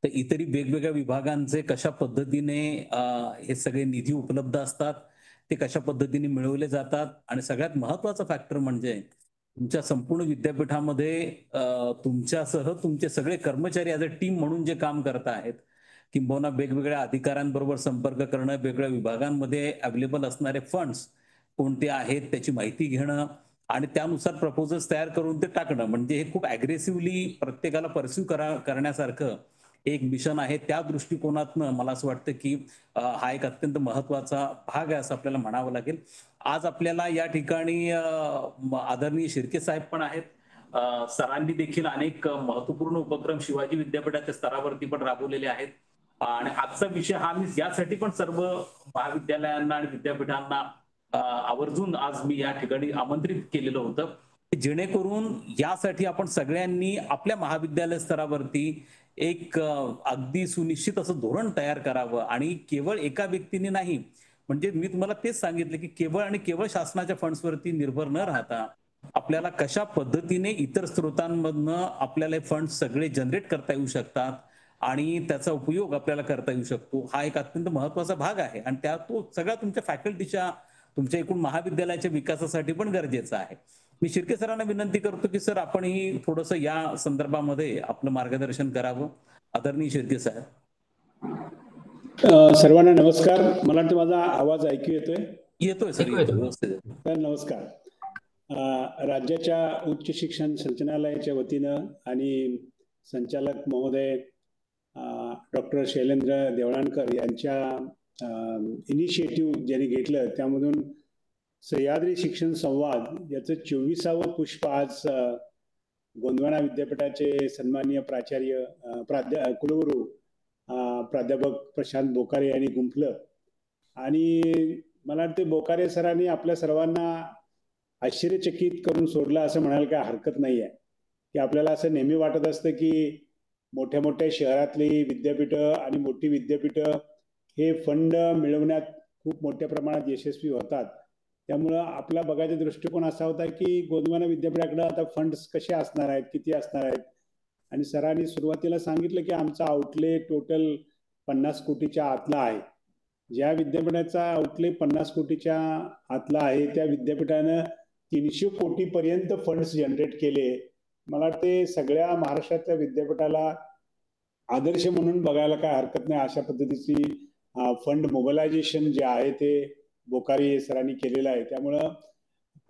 तर इतरही वेगवेगळ्या विभागांचे कशा पद्धतीने हे सगळे निधी उपलब्ध असतात, ते कशा पद्धतीने मिळवले जातात, आणि सगळ्यात महत्वाचा फॅक्टर म्हणजे तुमच्या संपूर्ण विद्यापीठामध्ये तुमच्यासह तुमचे सगळे कर्मचारी ॲज अ टीम म्हणून जे काम करत आहेत, किंबहुना वेगवेगळ्या अधिकाऱ्यांबरोबर संपर्क करणं, वेगवेगळ्या विभागांमध्ये अवेलेबल असणारे फंड्स कोणते आहेत त्याची माहिती घेणं आणि त्यानुसार प्रपोजल्स तयार करून ते टाकणं, म्हणजे हे खूप ॲग्रेसिव्हली प्रत्येकाला परस्यू करण्यासारखं एक मिशन आहे. त्या दृष्टिकोनातनं मला असं वाटतं की हा एक अत्यंत महत्वाचा भाग आहे असं आपल्याला म्हणावं लागेल. आज आपल्याला या ठिकाणी आदरणीय शिर्के साहेब पण आहेत. सरांनी देखील अनेक महत्वपूर्ण उपक्रम शिवाजी विद्यापीठाच्या स्तरावरती पण राबवलेले आहेत. आणि आजचा विषय हा मी यासाठी पण सर्व महाविद्यालयांना आणि विद्यापीठांना आवर्जून आज मी या ठिकाणी आमंत्रित केलेलं होतं, जेणेकरून यासाठी आपण सगळ्यांनी आपल्या महाविद्यालय स्तरावरती एक अगदी सुनिश्चित असं धोरण तयार करावं. आणि केवळ एका व्यक्तीने नाही, म्हणजे मी तुम्हाला तेच सांगितलं की केवळ आणि केवळ शासनाच्या फंड्सवरती निर्भर न राहता आपल्याला कशा पद्धतीने इतर स्रोतांमधनं आपल्याला हे फंड सगळे जनरेट करता येऊ शकतात आणि त्याचा उपयोग आपल्याला करता येऊ शकतो, हा एक अत्यंत महत्वाचा भाग आहे. आणि त्या तो सगळा तुमच्या फॅकल्टीच्या, तुमच्या एकूण महाविद्यालयाच्या विकासासाठी पण गरजेचं आहे. मी शिर्के सरांना विनंती करतो की सर आपणही थोडंसं या संदर्भामध्ये आपलं मार्गदर्शन करावं. आदरणीय शिर्के साहेब. सर्वांना नमस्कार. मला वाटतं माझा आवाज ऐकू येतोय? येतोय सर, येतोय व्यवस्थित. तर नमस्कार. राज्याच्या उच्च शिक्षण संचालनालयाच्या वतीनं आणि संचालक महोदय डॉक्टर शैलेंद्र देवळाणकर यांच्या इनिशिएटिव्ह ज्यांनी घेतलं त्यामधून सह्याद्री शिक्षण संवाद याचं 24वे पुष्प आज गोंदवाना विद्यापीठाचे सन्माननीय प्राचार्य कुलगुरू प्राध्यापक प्रशांत बोकारे यांनी गुंफलं. आणि मला वाटते बोकारे सरांनी आपल्या सर्वांना आश्चर्यचकित करून सोडलं असं म्हणायला काय हरकत नाही आहे. की आपल्याला असं नेहमी वाटत असतं की मोठ्या मोठ्या शहरातली विद्यापीठं आणि मोठी विद्यापीठं हे फंड मिळवण्यात खूप मोठ्या प्रमाणात यशस्वी होतात. त्यामुळं आपला बघायचा दृष्टिकोन असा होता की गोंदवाना विद्यापीठाकडे आता फंड्स कसे असणार आहेत, किती असणार आहेत. आणि सरांनी सुरुवातीला सांगितलं की आमचा आउटले टोटल 50 कोटीच्या आतला आहे. ज्या विद्यापीठाचा आउटले 50 कोटीच्या आतला आहे त्या विद्यापीठानं 300 कोटीपर्यंत फंड्स जनरेट केले. मला वाटते सगळ्या महाराष्ट्रातल्या विद्यापीठाला आदर्श म्हणून बघायला काय हरकत नाही. अशा पद्धतीची फंड मोबिलायझेशन जे आहे ते बोकारी सरांनी केलेलं आहे. त्यामुळं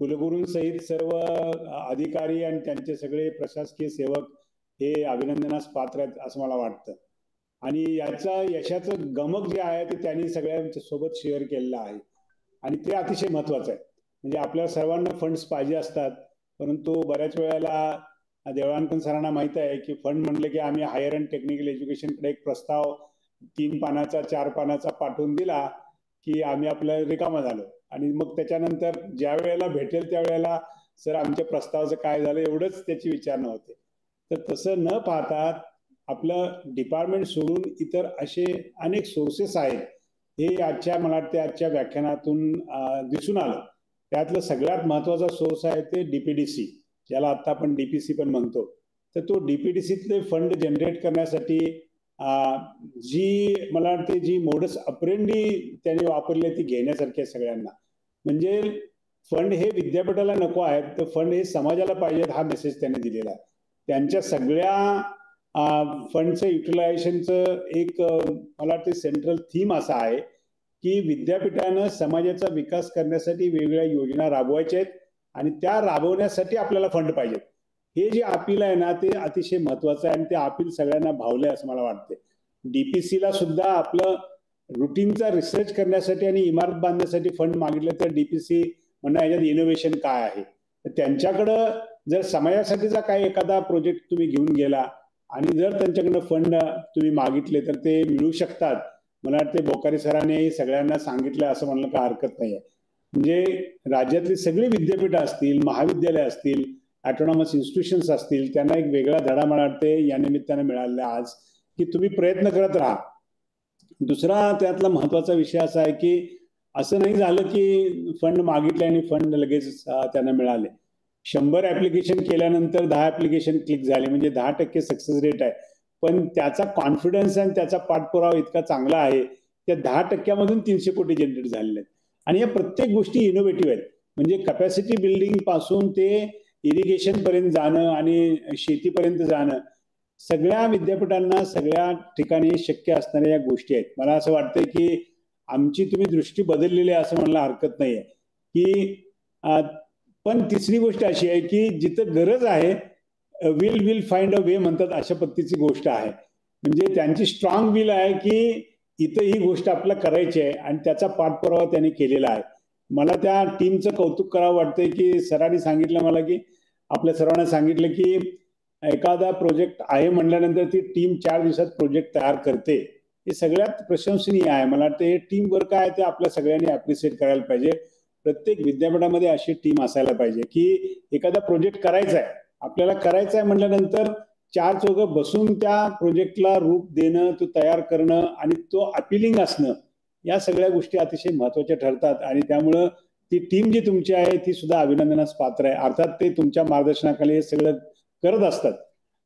कुलगुरूंसहित सर्व अधिकारी आणि त्यांचे सगळे प्रशासकीय सेवक हे अभिनंदनास पात्र आहेत असं मला वाटतं. आणि याचा यशाचं गमक जे आहे ते त्यांनी सगळ्यांच्या सोबत शेअर केलेलं आहे आणि ते अतिशय महत्वाचं आहे. म्हणजे आपल्याला सर्वांना फंड्स पाहिजे असतात, परंतु बऱ्याच वेळेला देवळानकर सरांना माहित आहे की फंड म्हणले की आम्ही हायर अँड टेक्निकल एज्युकेशनकडे एक प्रस्ताव 3 पानाचा 4 पानाचा पाठवून दिला की आम्ही आपलं रिकामा झालो आणि मग त्याच्यानंतर ज्या वेळेला भेटेल त्यावेळेला सर आमच्या प्रस्तावाचं काय झालं एवढंच त्याची विचारणा होते. तर तसं न पाहता आपलं डिपार्टमेंट सोडून इतर असे अनेक सोर्सेस आहेत हे आजच्या मला वाटते आजच्या व्याख्यानातून दिसून आलं. त्यातलं सगळ्यात महत्वाचा सोर्स आहे ते डीपीडीसी, ज्याला आता आपण डीपीसी पण म्हणतो. तर तो डीपीडीसीतले फंड जनरेट करण्यासाठी जी मला वाटते जी मोडस अप्रेंडी त्यांनी वापरली ती घेण्यासारखी आहे सगळ्यांना. म्हणजे फंड हे विद्यापीठाला नको आहेत तर फंड हे समाजाला पाहिजेत हा मेसेज त्यांनी दिलेला आहे. त्यांच्या सगळ्या फंडचं युटिलायझेशनचं एक मला वाटते सेंट्रल थीम असा आहे की विद्यापीठानं समाजाचा विकास करण्यासाठी वेगवेगळ्या योजना राबवायच्या आहेत आणि त्या राबवण्यासाठी आपल्याला फंड पाहिजेत. हे जे अपील आहे ना ते अतिशय महत्वाचं आहे आणि ते अपील सगळ्यांना भावलंय असं मला वाटते. डीपीसीला सुद्धा आपलं रुटीनचा रिसर्च करण्यासाठी आणि इमारत बांधण्यासाठी फंड मागितले तर डीपीसी म्हणणं याच्यात इनोव्हेशन काय आहे. तर त्यांच्याकडं जर समाजासाठीचा काही एखादा प्रोजेक्ट तुम्ही घेऊन गेला आणि जर त्यांच्याकडनं फंड तुम्ही मागितले तर ते मिळू शकतात. मला वाटते बोकारी सरांनी सगळ्यांना सांगितलं असं म्हणलं का हरकत नाही आहे. म्हणजे राज्यातली सगळी विद्यापीठ असतील, महाविद्यालय असतील, ऑटोनॉमस इन्स्टिट्यूशन्स असतील, त्यांना एक वेगळा धडा मला वाटते या निमित्तानं मिळालेला आज की तुम्ही प्रयत्न करत राहा. दुसरा त्यातला महत्वाचा विषय असा आहे की असं नाही झालं की फंड मागितले आणि फंड लगेच त्यांना मिळाले. 100 ऍप्लिकेशन केल्यानंतर 10 ऍप्लिकेशन क्लिक झाले म्हणजे 10% सक्सेस रेट आहे. पण त्याचा कॉन्फिडन्स आणि त्याचा पाठपुरावा इतका चांगला आहे त्या 10%मधून 300 कोटी जनरेट झालेले आहेत. आणि या प्रत्येक गोष्टी इनोव्हेटिव्ह आहेत. म्हणजे कॅपॅसिटी बिल्डिंग पासून ते इरिगेशन पर्यंत जाणं आणि शेतीपर्यंत जाणं सगळ्या विद्यापीठांना सगळ्या ठिकाणी शक्य असणाऱ्या या गोष्टी आहेत. मला असं वाटतंय की आमची तुम्ही दृष्टी बदललेली आहे असं म्हणायला हरकत नाहीये की पण तिसरी गोष्ट अशी आहे की जिथं गरज आहे विल फाइंड अ वे म्हणतात अशा पद्धतीची गोष्ट आहे. म्हणजे त्यांची स्ट्रॉंग विल आहे की इथं ही गोष्ट आपल्याला करायची आहे आणि त्याचा पाठपुरावा त्यांनी केलेला आहे. मला त्या टीमचं कौतुक करावं वाटतंय की सरांनी सांगितलं मला की आपल्या सर्वांना सांगितलं की एखादा प्रोजेक्ट आहे म्हणल्यानंतर ती टीम 4 दिवसात प्रोजेक्ट तयार करते. हे सगळ्यात प्रशंसनीय आहे. मला वाटतं हे टीम वर्क आहे ते आपल्या सगळ्यांनी अप्रिशिएट करायला पाहिजे. प्रत्येक विद्यापीठामध्ये अशी टीम असायला पाहिजे की एखादा प्रोजेक्ट करायचा आहे आपल्याला करायचा आहे म्हटल्यानंतर 4 चौघं बसून त्या प्रोजेक्टला रूप देणं, तो तयार करणं आणि तो अपिलिंग असणं या सगळ्या गोष्टी अतिशय महत्वाच्या ठरतात. आणि त्यामुळं ती टीम जी तुमची आहे ती सुद्धा अभिनंदनास पात्र आहे. अर्थात ते तुमच्या मार्गदर्शनाखाली हे सगळं करत असतात.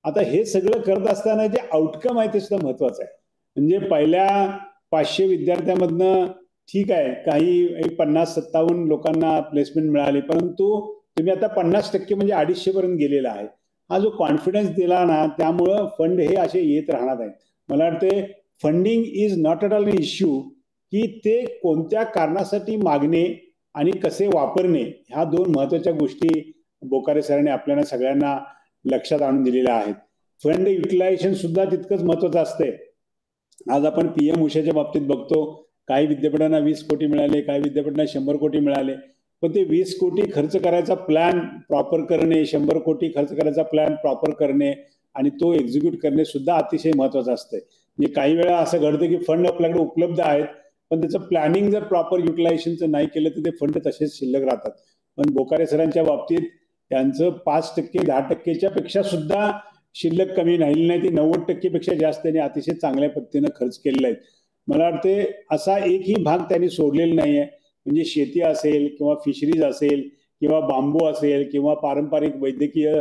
आता हे सगळं करत असताना जे आउटकम आहे ते सुद्धा महत्वाचं आहे. म्हणजे पहिल्या 500 विद्यार्थ्यांमधनं ठीक आहे काही 50-57 लोकांना प्लेसमेंट मिळाली, परंतु तुम्ही आता 50% म्हणजे 250 पर्यंत गेलेला आहे. हा जो कॉन्फिडन्स दिला ना त्यामुळं फंड हे असे येत राहणार आहेत. मला वाटते funding is not at all an issue की ते कोणत्या कारणासाठी मागणे आणि कसे वापरणे ह्या 2 महत्वाच्या गोष्टी बोकारे सरांनी आपल्याला सगळ्यांना लक्षात आणून दिलेल्या आहेत. फंड युटिलायझेशन सुद्धा तितकंच महत्वाचं असते. आज आपण PM उषाच्या बाबतीत बघतो काही विद्यापीठांना 20 कोटी मिळाले, काही विद्यापीठांना 100 कोटी मिळाले. पण ते 20 कोटी खर्च करायचा प्लॅन प्रॉपर करणे, 100 कोटी खर्च करायचा प्लॅन प्रॉपर करणे आणि तो एक्झिक्यूट करणे सुद्धा अतिशय महत्वाचं असते. म्हणजे काही वेळा असं घडतं की फंड आपल्याकडे उपलब्ध आहेत पण त्याचं प्लॅनिंग जर प्रॉपर युटिलायझेशनचं नाही केलं तर ते फंड तसेच शिल्लक राहतात. पण बोकारे सरांच्या बाबतीत त्यांचं 5%, 10%च्या पेक्षा सुद्धा शिल्लक कमी राहिली नाही. ती 90% पेक्षा जास्त त्यांनी अतिशय चांगल्या पद्धतीनं खर्च केलेला आहे. मला वाटते असा एकही भाग त्यांनी सोडलेला नाहीये. म्हणजे शेती असेल किंवा फिशरीज असेल किंवा बांबू असेल किंवा पारंपरिक वैद्यकीय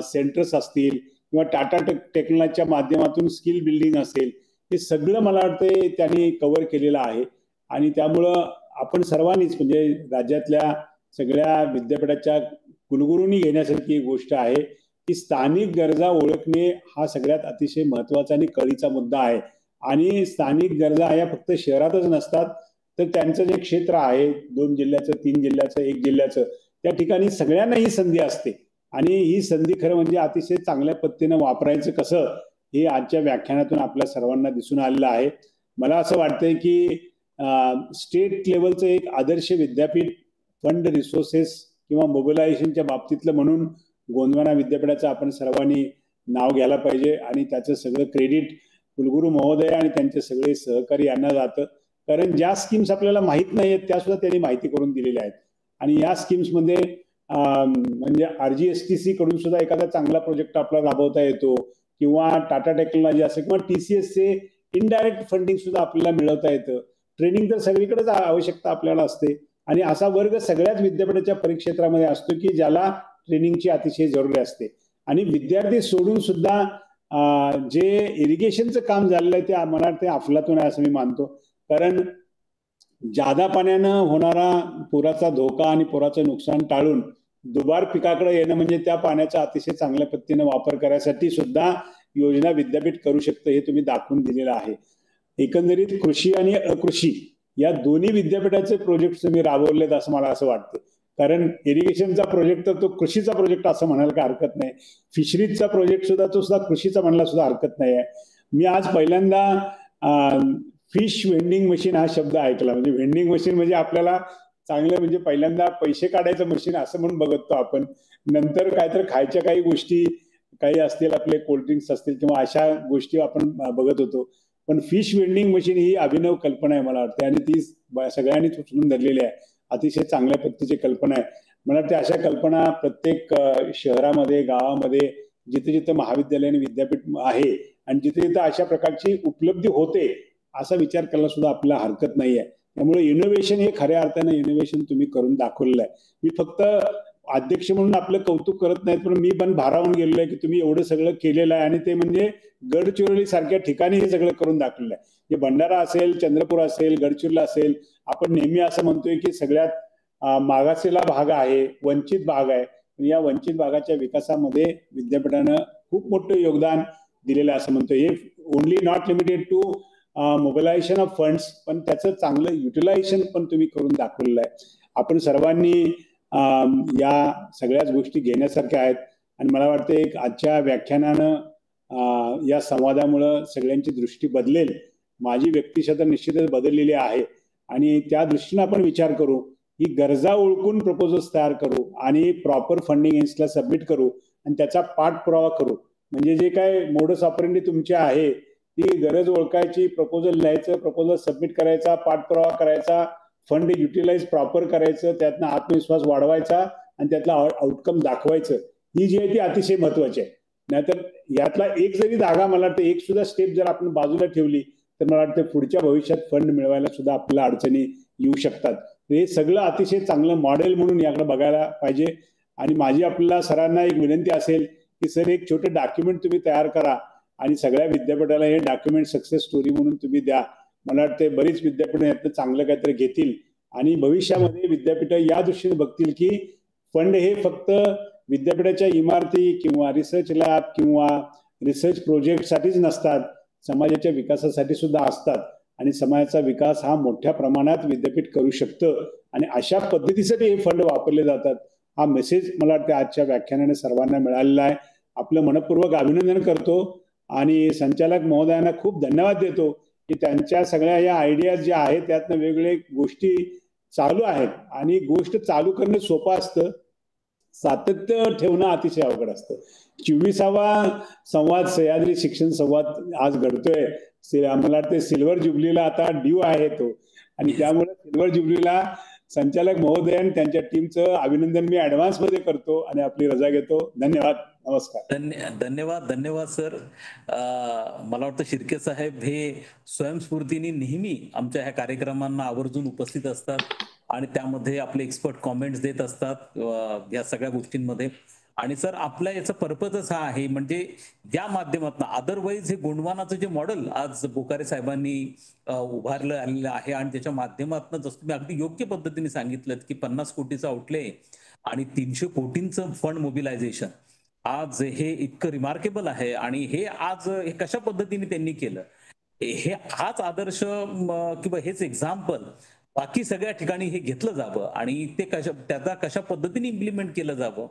सेंटर्स असतील किंवा टाटा टेक्नॉलॉजीच्या माध्यमातून स्किल बिल्डिंग असेल हे सगळं मला वाटतं त्यांनी कव्हर केलेलं आहे. आणि त्यामुळं आपण सर्वांनीच म्हणजे राज्यातल्या सगळ्या विद्यापीठाच्या कुलगुरूंनी घेण्यासारखी गोष्ट आहे की स्थानिक गरजा ओळखणे हा सगळ्यात अतिशय महत्वाचा आणि कळीचा मुद्दा आहे. आणि स्थानिक गरजा या फक्त शहरातच नसतात, तर त्यांचं जे क्षेत्र आहे 2 जिल्ह्याचं, 3 जिल्ह्याचं, 1 जिल्ह्याचं, त्या ठिकाणी सगळ्यांना ही संधी असते. आणि ही संधी खरं म्हणजे अतिशय चांगल्या पद्धतीनं वापरायचं कसं हे आजच्या व्याख्यानातून आपल्या सर्वांना दिसून आलेलं आहे. मला असं वाटतंय की स्टेट लेवलचं एक आदर्श विद्यापीठ फंड रिसोर्सेस किंवा मोबिलायझेशनच्या बाबतीतलं म्हणून गोंदवाना विद्यापीठाचं आपण सर्वांनी नाव घ्यायला पाहिजे. आणि त्याचं सगळं क्रेडिट कुलगुरू महोदय आणि त्यांचे सगळे सहकारी यांना जातं. कारण ज्या स्कीम्स आपल्याला माहीत नाही आहेत त्या सुद्धा त्यांनी माहिती करून दिलेल्या आहेत. आणि या स्कीम्समध्ये म्हणजे RGSTC कडून सुद्धा एखादा चांगला प्रोजेक्ट आपला राबवता येतो किंवा टाटा टेक्नॉलॉजी असेल किंवा TCSचे इनडायरेक्ट फंडिंग सुद्धा आपल्याला मिळवता येतं. ट्रेनिंग तर सगळीकडेच आवश्यकता आपल्याला असते. आणि असा वर्ग सगळ्याच विद्यापीठाच्या परिक्षेत्रामध्ये असतो की ज्याला ट्रेनिंगची अतिशय जरुरी असते. आणि विद्यार्थी सोडून सुद्धा जे इरिगेशनचं काम झालेलं आहे ते मला ते अफलातून आहे असं मी मानतो. कारण जादा पाण्यानं होणारा पुराचा धोका आणि पुराचं नुकसान टाळून दुबार पिकाकडे येणं म्हणजे त्या पाण्याचा अतिशय चांगल्या पद्धतीनं वापर करायसाठी सुद्धा योजना विद्यापीठ करू शकतं हे तुम्ही दाखवून दिलेलं आहे. एकंदरीत कृषी आणि अकृषी या दोन्ही विद्यापीठाचे प्रोजेक्ट तुम्ही राबवलेत असं मला असं वाटतं. कारण इरिगेशनचा प्रोजेक्ट तर तो कृषीचा प्रोजेक्ट असं म्हणायला काय हरकत नाही. फिशरीजचा प्रोजेक्ट सुद्धा तो सुद्धा कृषीचा म्हणायला सुद्धा हरकत नाही आहे. मी आज पहिल्यांदा फिश वेंडिंग मशीन हा शब्द ऐकला. म्हणजे वेंडिंग मशीन म्हणजे आपल्याला चांगलं म्हणजे पहिल्यांदा पैसे काढायचं मशीन असं म्हणून बघतो आपण. नंतर काय तर खायच्या काही गोष्टी काही असतील आपले कोल्ड्रिंक्स असतील किंवा अशा गोष्टी आपण बघत होतो. पण फिश वेंडिंग मशीन ही अभिनव कल्पना आहे मला वाटते आणि ती सगळ्यांनीच उचलून धरलेली आहे. अतिशय चांगल्या पद्धतीची कल्पना आहे. मला वाटते अशा कल्पना प्रत्येक शहरामध्ये गावामध्ये जिथे जिथे महाविद्यालय आणि विद्यापीठ आहे आणि जिथे जिथे अशा प्रकारची उपलब्धी होते असा विचार करायला सुद्धा आपल्याला हरकत नाही आहे. त्यामुळे इनोव्हेशन हे खऱ्या अर्थानं इनोव्हेशन तुम्ही करून दाखवलेलं आहे. मी फक्त अध्यक्ष म्हणून आपलं कौतुक करत नाहीत पण मी पण भारावून गेलेलो आहे की तुम्ही एवढं सगळं केलेलं आहे आणि ते म्हणजे गडचिरोली सारख्या ठिकाणी हे सगळं करून दाखवलेलं आहे. जे भंडारा असेल, चंद्रपूर असेल, गडचिरोली असेल, आपण नेहमी असं म्हणतोय की सगळ्यात मागासलेला भाग आहे, वंचित भाग आहे. या वंचित भागाच्या विकासामध्ये विद्यापीठानं खूप मोठं योगदान दिलेलं असं म्हणतोय. हे only not limited to mobilisation of funds पण त्याचं चांगलं युटिलायझेशन पण तुम्ही करून दाखवलेलं आहे. आपण सर्वांनी या सगळ्याच गोष्टी घेण्यासारख्या आहेत. आणि मला वाटतं एक आजच्या व्याख्यानानं या संवादामुळं सगळ्यांची दृष्टी बदलेल. माझी व्यक्तिशः तर निश्चितच बदललेली आहे. आणि त्या दृष्टीनं आपण विचार करू की गरजा ओळखून प्रपोजल्स तयार करू आणि प्रॉपर फंडिंग एजन्सीला सबमिट करू आणि त्याचा पाठपुरावा करू. म्हणजे जे काय मोडस ऑपरेंडी तुमचे आहे ती गरज ओळखायची, प्रपोजल लिहायचं, प्रपोजल सबमिट करायचा, पाठपुरावा करायचा, फंड युटिलाइज प्रॉपर करायचं, त्यातनं आत्मविश्वास वाढवायचा आणि त्यातला आउटकम दाखवायचं. ही जी आहे ती अतिशय महत्वाची आहे. नाहीतर यातला एक जरी धागा मला वाटतं एक सुद्धा स्टेप जर आपण बाजूला ठेवली तर मला वाटतं पुढच्या भविष्यात फंड मिळवायला सुद्धा आपल्याला अडचणी येऊ शकतात. हे सगळं अतिशय चांगलं मॉडेल म्हणून याकडे बघायला पाहिजे. आणि माझी आपल्याला सरांना एक विनंती असेल की सर एक छोटे डॉक्युमेंट तुम्ही तयार करा आणि सगळ्या विद्यापीठाला हे डॉक्युमेंट सक्सेस स्टोरी म्हणून तुम्ही द्या. मला वाटतं बरीच विद्यापीठ यातनं चांगलं काहीतरी घेतील आणि भविष्यामध्ये विद्यापीठ या दृष्टीने बघतील की फंड हे फक्त विद्यापीठाच्या इमारती किंवा रिसर्च लॅब किंवा रिसर्च प्रोजेक्टसाठीच नसतात, समाजाच्या विकासासाठी सुद्धा असतात. आणि समाजाचा विकास हा मोठ्या प्रमाणात विद्यापीठ करू शकतं आणि अशा पद्धतीसाठी हे फंड वापरले जातात. हा मेसेज मला वाटतं आजच्या व्याख्यानाने सर्वांना मिळालेला आहे. आपलं मनपूर्वक अभिनंदन करतो आणि संचालक महोदयांना खूप धन्यवाद देतो की त्यांच्या सगळ्या या आयडियाज ज्या आहेत त्यातनं वेगवेगळे गोष्टी चालू आहेत. आणि गोष्ट चालू करणं सोपं असतं, सातत्य ठेवणं अतिशय अवघड असतं. 24वा संवाद सह्याद्री शिक्षण संवाद आज घडतोय. मला वाटतं सिल्वर ज्युबलीला आता ड्यू आहे तो आणि त्यामुळे सिल्वर ज्युबलीला संचालक महोदय आणि त्यांच्या टीमचं अभिनंदन मी ऍडव्हान्स मध्ये करतो आणि आपली रजा घेतो. धन्यवाद. नमस्कार. धन्यवाद सर. मला वाटतं शिर्के साहेब हे स्वयंस्फूर्तीने नेहमी आमच्या ह्या कार्यक्रमांना आवर्जून उपस्थित असतात आणि त्यामध्ये आपले एक्सपर्ट कॉमेंट्स देत असतात या सगळ्या गोष्टींमध्ये. आणि सर आपल्या याचा पर्पजच हा आहे, म्हणजे या माध्यमातून अदरवाईज हे गोंडवानाचं जे मॉडेल आज बोकारे साहेबांनी उभारलं आलेलं आहे आणि त्याच्या माध्यमातून जसं तुम्ही अगदी योग्य पद्धतीने सांगितलं की 50 कोटीचा आउटले आणि 300 कोटींचं फंड मोबिलायझेशन आज हे इतकं रिमार्केबल आहे. आणि हे आज हे कशा पद्धतीने त्यांनी केलं, हे हाच आदर्श किंवा हेच एक्झाम्पल बाकी सगळ्या ठिकाणी हे घेतलं जावं आणि ते त्याचा कशा पद्धतीने इम्प्लिमेंट केलं जावं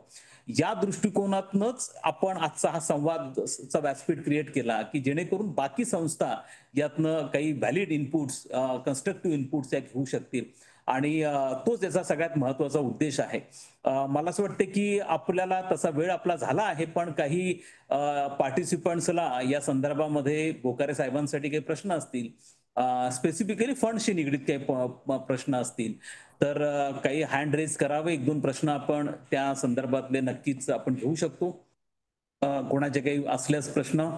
या दृष्टिकोनातूनच आपण आजचा हा संवादचा व्यासपीठ क्रिएट केला की जेणेकरून बाकी संस्था यातनं काही व्हॅलिड इनपुट्स, कन्स्ट्रक्टिव्ह इनपुट्स या घेऊ शकतील आणि तोच याचा सगळ्यात महत्वाचा उद्देश आहे. मला असं वाटतं की आपल्याला तसा वेळ आपला झाला आहे, पण काही पार्टिसिपंट्सला या संदर्भामध्ये बोकारे साहेबांसाठी काही प्रश्न असतील, स्पेसिफिकली फंडशी निगडीत काही प्रश्न असतील तर काही हँड रेज करावे. 1-2 प्रश्न आपण त्या संदर्भातले नक्कीच आपण घेऊ शकतो. कोणाचे काही असल्यास प्रश्न.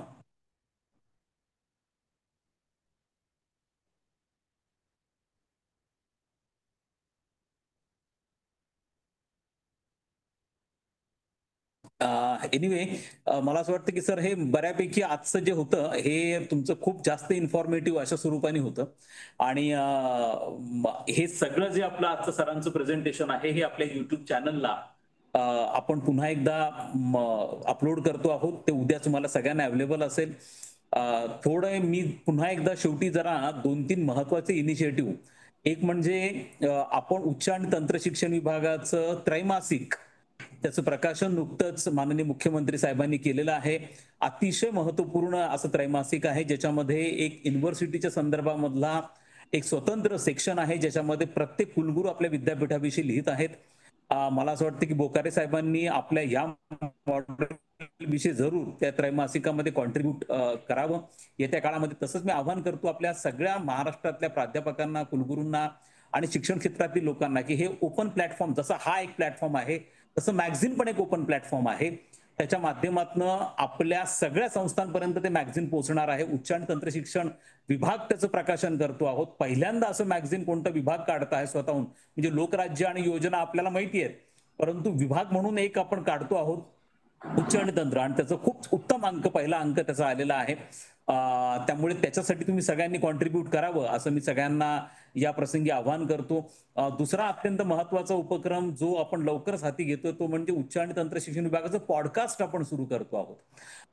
एनिवे मला असं वाटतं की सर हे बऱ्यापैकी आजचं जे होतं हे तुमचं खूप जास्त इन्फॉर्मेटिव्ह अशा स्वरूपाने होतं आणि हे सगळं जे आपलं आजचं सरांचं प्रेझेंटेशन आहे हे आपल्या युट्यूब चॅनलला आपण पुन्हा एकदा अपलोड करतो आहोत. ते उद्या तुम्हाला सगळ्यांना अवेलेबल असेल. थोडं मी पुन्हा एकदा शेवटी जरा 2-3 महत्वाचे इनिशिएटिव्ह, एक म्हणजे आपण उच्च आणि तंत्र शिक्षण विभागाचं त्रैमासिक त्याचं प्रकाशन नुकतंच माननीय मुख्यमंत्री साहेबांनी केलेलं आहे. अतिशय महत्वपूर्ण असं त्रैमासिक आहे ज्याच्यामध्ये एक युनिव्हर्सिटीच्या संदर्भामधला एक स्वतंत्र सेक्शन आहे ज्याच्यामध्ये प्रत्येक कुलगुरू आपल्या विद्यापीठाविषयी लिहित आहेत. मला असं वाटतं की बोकारे साहेबांनी आपल्या या विषयी जरूर त्या त्रैमासिकामध्ये कॉन्ट्रीब्यूट करावं येत्या काळामध्ये. तसंच मी आवाहन करतो आपल्या सगळ्या महाराष्ट्रातल्या प्राध्यापकांना, कुलगुरूंना आणि शिक्षण क्षेत्रातील लोकांना की हे ओपन प्लॅटफॉर्म, जसा हा एक प्लॅटफॉर्म आहे तसं मॅगझिन पण एक ओपन प्लॅटफॉर्म आहे. त्याच्या माध्यमातून आपल्या सगळ्या संस्थांपर्यंत ते मॅगझिन पोहोचणार आहे. उच्च आणि तंत्र शिक्षण विभाग त्याचं प्रकाशन करतो आहोत. पहिल्यांदा असं मॅगझिन कोणता विभाग काढत आहे स्वतःहून, म्हणजे लोकराज्य आणि योजना आपल्याला माहिती आहेत, परंतु विभाग म्हणून एक आपण काढतो आहोत उच्च आणि तंत्र, आणि त्याचा खूप उत्तम अंक, पहिला अंक त्याचा आलेला आहे. त्यामुळे त्याच्यासाठी तुम्ही सगळ्यांनी कॉन्ट्रीब्यूट करावं असं मी सगळ्यांना या प्रसंगी आवाहन करतो. दुसरा अत्यंत महत्वाचा उपक्रम जो आपण लवकरच हाती घेतो तो म्हणजे उच्च आणि तंत्र शिक्षण विभागाचं पॉडकास्ट आपण सुरू करतो आहोत.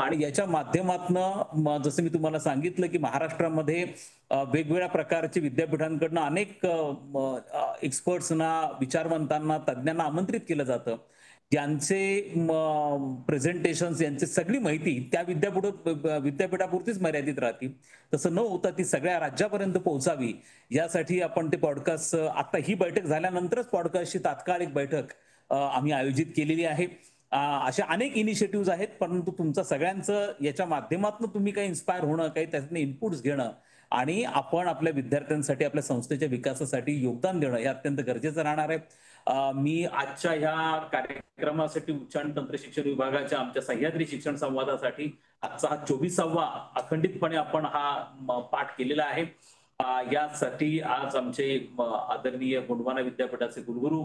आणि याच्या माध्यमातून जसं मी तुम्हाला सांगितलं की महाराष्ट्रामध्ये वेगवेगळ्या प्रकारचे विद्यापीठांकडनं अनेक एक्सपर्ट्सना, विचारवंतांना, तज्ज्ञांना आमंत्रित केलं जातं. ज्यांचे प्रेझेंटेशन्स, यांची सगळी माहिती त्या विद्यापीठापुरतीच मर्यादित राहतील, तसं न होता ती सगळ्या राज्यापर्यंत पोहोचावी यासाठी आपण ते पॉडकास्ट, आता ही बैठक झाल्यानंतरच पॉडकास्टची तात्काळ एक बैठक आम्ही आयोजित केलेली आहे. अशा अनेक इनिशिएटिव्ह आहेत, परंतु तुमचं सगळ्यांचं याच्या माध्यमातून तुम्ही काही इन्स्पायर होणं, काही त्यातून इनपुट्स घेणं आणि आपण आपल्या विद्यार्थ्यांसाठी, आपल्या संस्थेच्या विकासासाठी योगदान देणं हे अत्यंत गरजेचं राहणार आहे. मी आजच्या ह्या कार्यक्रमासाठी उच्च आणि तंत्र शिक्षण विभागाच्या आमच्या सह्याद्री शिक्षण संवादासाठी आजचा हा 24वा अखंडितपणे आपण हा पाठ केलेला आहे. यासाठी आज आमचे आदरणीय गोंडवाना विद्यापीठाचे कुलगुरू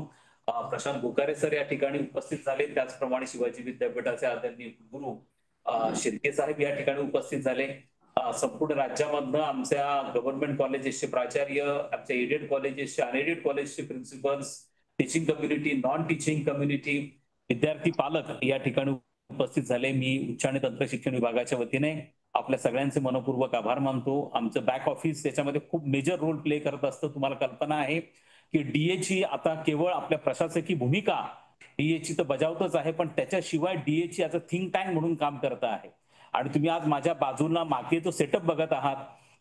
प्रशांत बोकारे सर या ठिकाणी उपस्थित झाले. त्याचप्रमाणे शिवाजी विद्यापीठाचे आदरणीय कुलगुरू शेळके साहेब या ठिकाणी उपस्थित झाले. संपूर्ण राज्यामधनं आमच्या गव्हर्नमेंट कॉलेजेसचे प्राचार्य, आमच्या एडेड कॉलेजेसचे, अनएडेड कॉलेजचे principles, teaching community, non teaching community, विद्यार्थी, पालक या ठिकाणी उपस्थित झाले. मी उच्च आणि तंत्र शिक्षण विभागाच्या वतीने आपल्या सगळ्यांचे मनपूर्वक आभार मानतो. आमचं बॅक ऑफिस त्याच्यामध्ये खूप मेजर रोल प्ले करत असतं. तुम्हाला कल्पना आहे की डीएची आता केवळ आपल्या प्रशासकीय भूमिका डीएची तर बजावतच आहे, पण त्याच्याशिवाय डीएची आज थिंक टँक म्हणून काम करत आहे. आणि तुम्ही आज माझ्या बाजूला मागे जो सेटअप बघत आहात,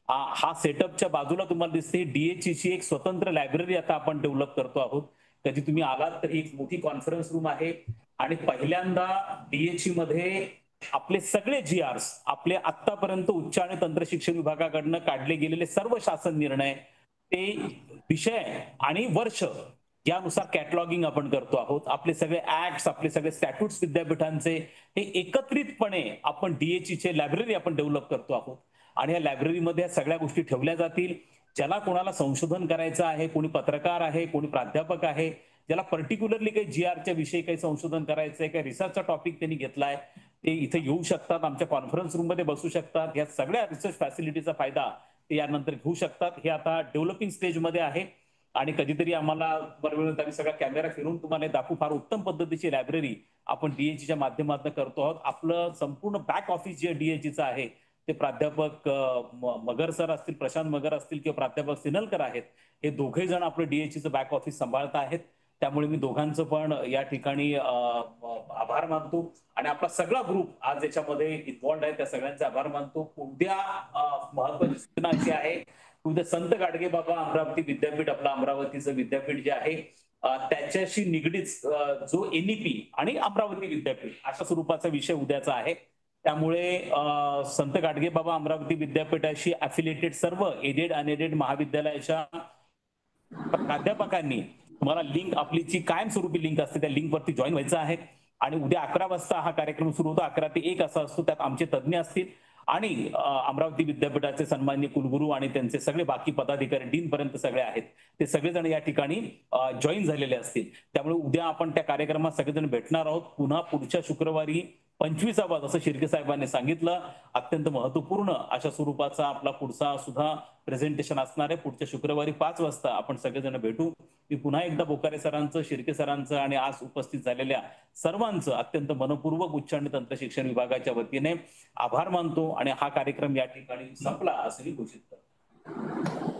हा सेटअपच्या बाजूला तुम्हाला दिसते डीएचची एक स्वतंत्र लायब्ररी आता आपण डेव्हलप करतो आहोत. कधी तुम्ही आलात तर एक मोठी कॉन्फरन्स रूम आहे आणि पहिल्यांदा डीएची मध्ये आपले सगळे जीआरस, आपले आतापर्यंत उच्च आणि तंत्र शिक्षण विभागाकडनं काढले गेलेले सर्व शासन निर्णय, ते विषय आणि वर्ष यानुसार कॅटलॉगिंग आपण करतो आहोत. आपले सगळे ऍक्ट्स, आपले सगळे स्टॅट्यूट्स विद्यापीठांचे हे एकत्रितपणे आपण डीएचची लायब्ररी आपण डेव्हलप करतो आहोत. आणि या लायब्ररीमध्ये सगळ्या गोष्टी ठेवल्या जातील. ज्याला कोणाला संशोधन करायचं आहे, कोणी पत्रकार आहे, कोणी प्राध्यापक आहे, ज्याला पर्टिक्युलरली काही GR विषयी काही संशोधन करायचंय, काही रिसर्चचा टॉपिक त्यांनी घेतलाय, ते इथे येऊ शकतात, आमच्या कॉन्फरन्स रूम मध्ये बसू शकतात. या सगळ्या रिसर्च फॅसिलिटीचा फायदा ते यानंतर घेऊ शकतात. हे आता डेव्हलपिंग स्टेजमध्ये आहे आणि कधीतरी आम्हाला बरोबर आम्ही सगळा कॅमेरा फिरून तुम्हाला दाखवू. फार उत्तम पद्धतीची लायब्ररी आपण DHEच्या माध्यमातून करतो आहोत. आपलं संपूर्ण बॅक ऑफिस जे DHEचं आहे ते प्राध्यापक मगर सर असतील, प्रशांत मगर असतील किंवा प्राध्यापक सिनलकर आहेत, हे दोघे जण आपलं DHEचं बॅक ऑफिस सांभाळत आहेत. त्यामुळे मी दोघांचं पण या ठिकाणी आभार मानतो आणि आपला सगळा ग्रुप आज याच्यामध्ये इन्व्हॉल्ड आहे, त्या सगळ्यांचे आभार मानतो. उद्या महत्वाची सूचना अशी आहे, उद्या संत गाडगेबाबा अमरावती विद्यापीठ, आपलं अमरावतीचं विद्यापीठ जे आहे त्याच्याशी निगडीत जो NEP आणि अमरावती विद्यापीठ अशा स्वरूपाचा विषय उद्याचा आहे. त्यामुळे संत गाडगेबाबा अमरावती विद्यापीठाशी अफिलिएटेड सर्व एडेड अनएडेड महाविद्यालयाच्या प्राध्यापकांनी तुम्हाला लिंक, आपली जी कायमस्वरूपी लिंक असते त्या लिंक वरती जॉईन व्हायचं आहे. आणि उद्या 11 वाजता हा कार्यक्रम सुरू होतो. 11 ते 1 असा असतो. त्यात आमचे तज्ज्ञ असतील आणि अमरावती विद्यापीठाचे सन्माननीय कुलगुरू आणि त्यांचे सगळे बाकी पदाधिकारी डीन पर्यंत सगळे आहेत, ते सगळेजण या ठिकाणी जॉईन झालेले असतील. त्यामुळे उद्या आपण त्या कार्यक्रमात सगळेजण भेटणार आहोत. पुन्हा पुढच्या शुक्रवारी 25 जसं शिर्के साहेबांनी सांगितलं, अत्यंत महत्वपूर्ण अशा स्वरूपाचा आपला पुढचा सुद्धा प्रेझेंटेशन असणार आहे. पुढच्या शुक्रवारी 5 वाजता आपण सगळेजण भेटू. मी पुन्हा एकदा बोकारे सरांचं, शिर्के सरांचं आणि आज उपस्थित झालेल्या सर्वांचं अत्यंत मनपूर्वक उच्च आणि तंत्र शिक्षण विभागाच्या वतीने आभार मानतो आणि हा कार्यक्रम या ठिकाणी संपला असं मी घोषित करतो.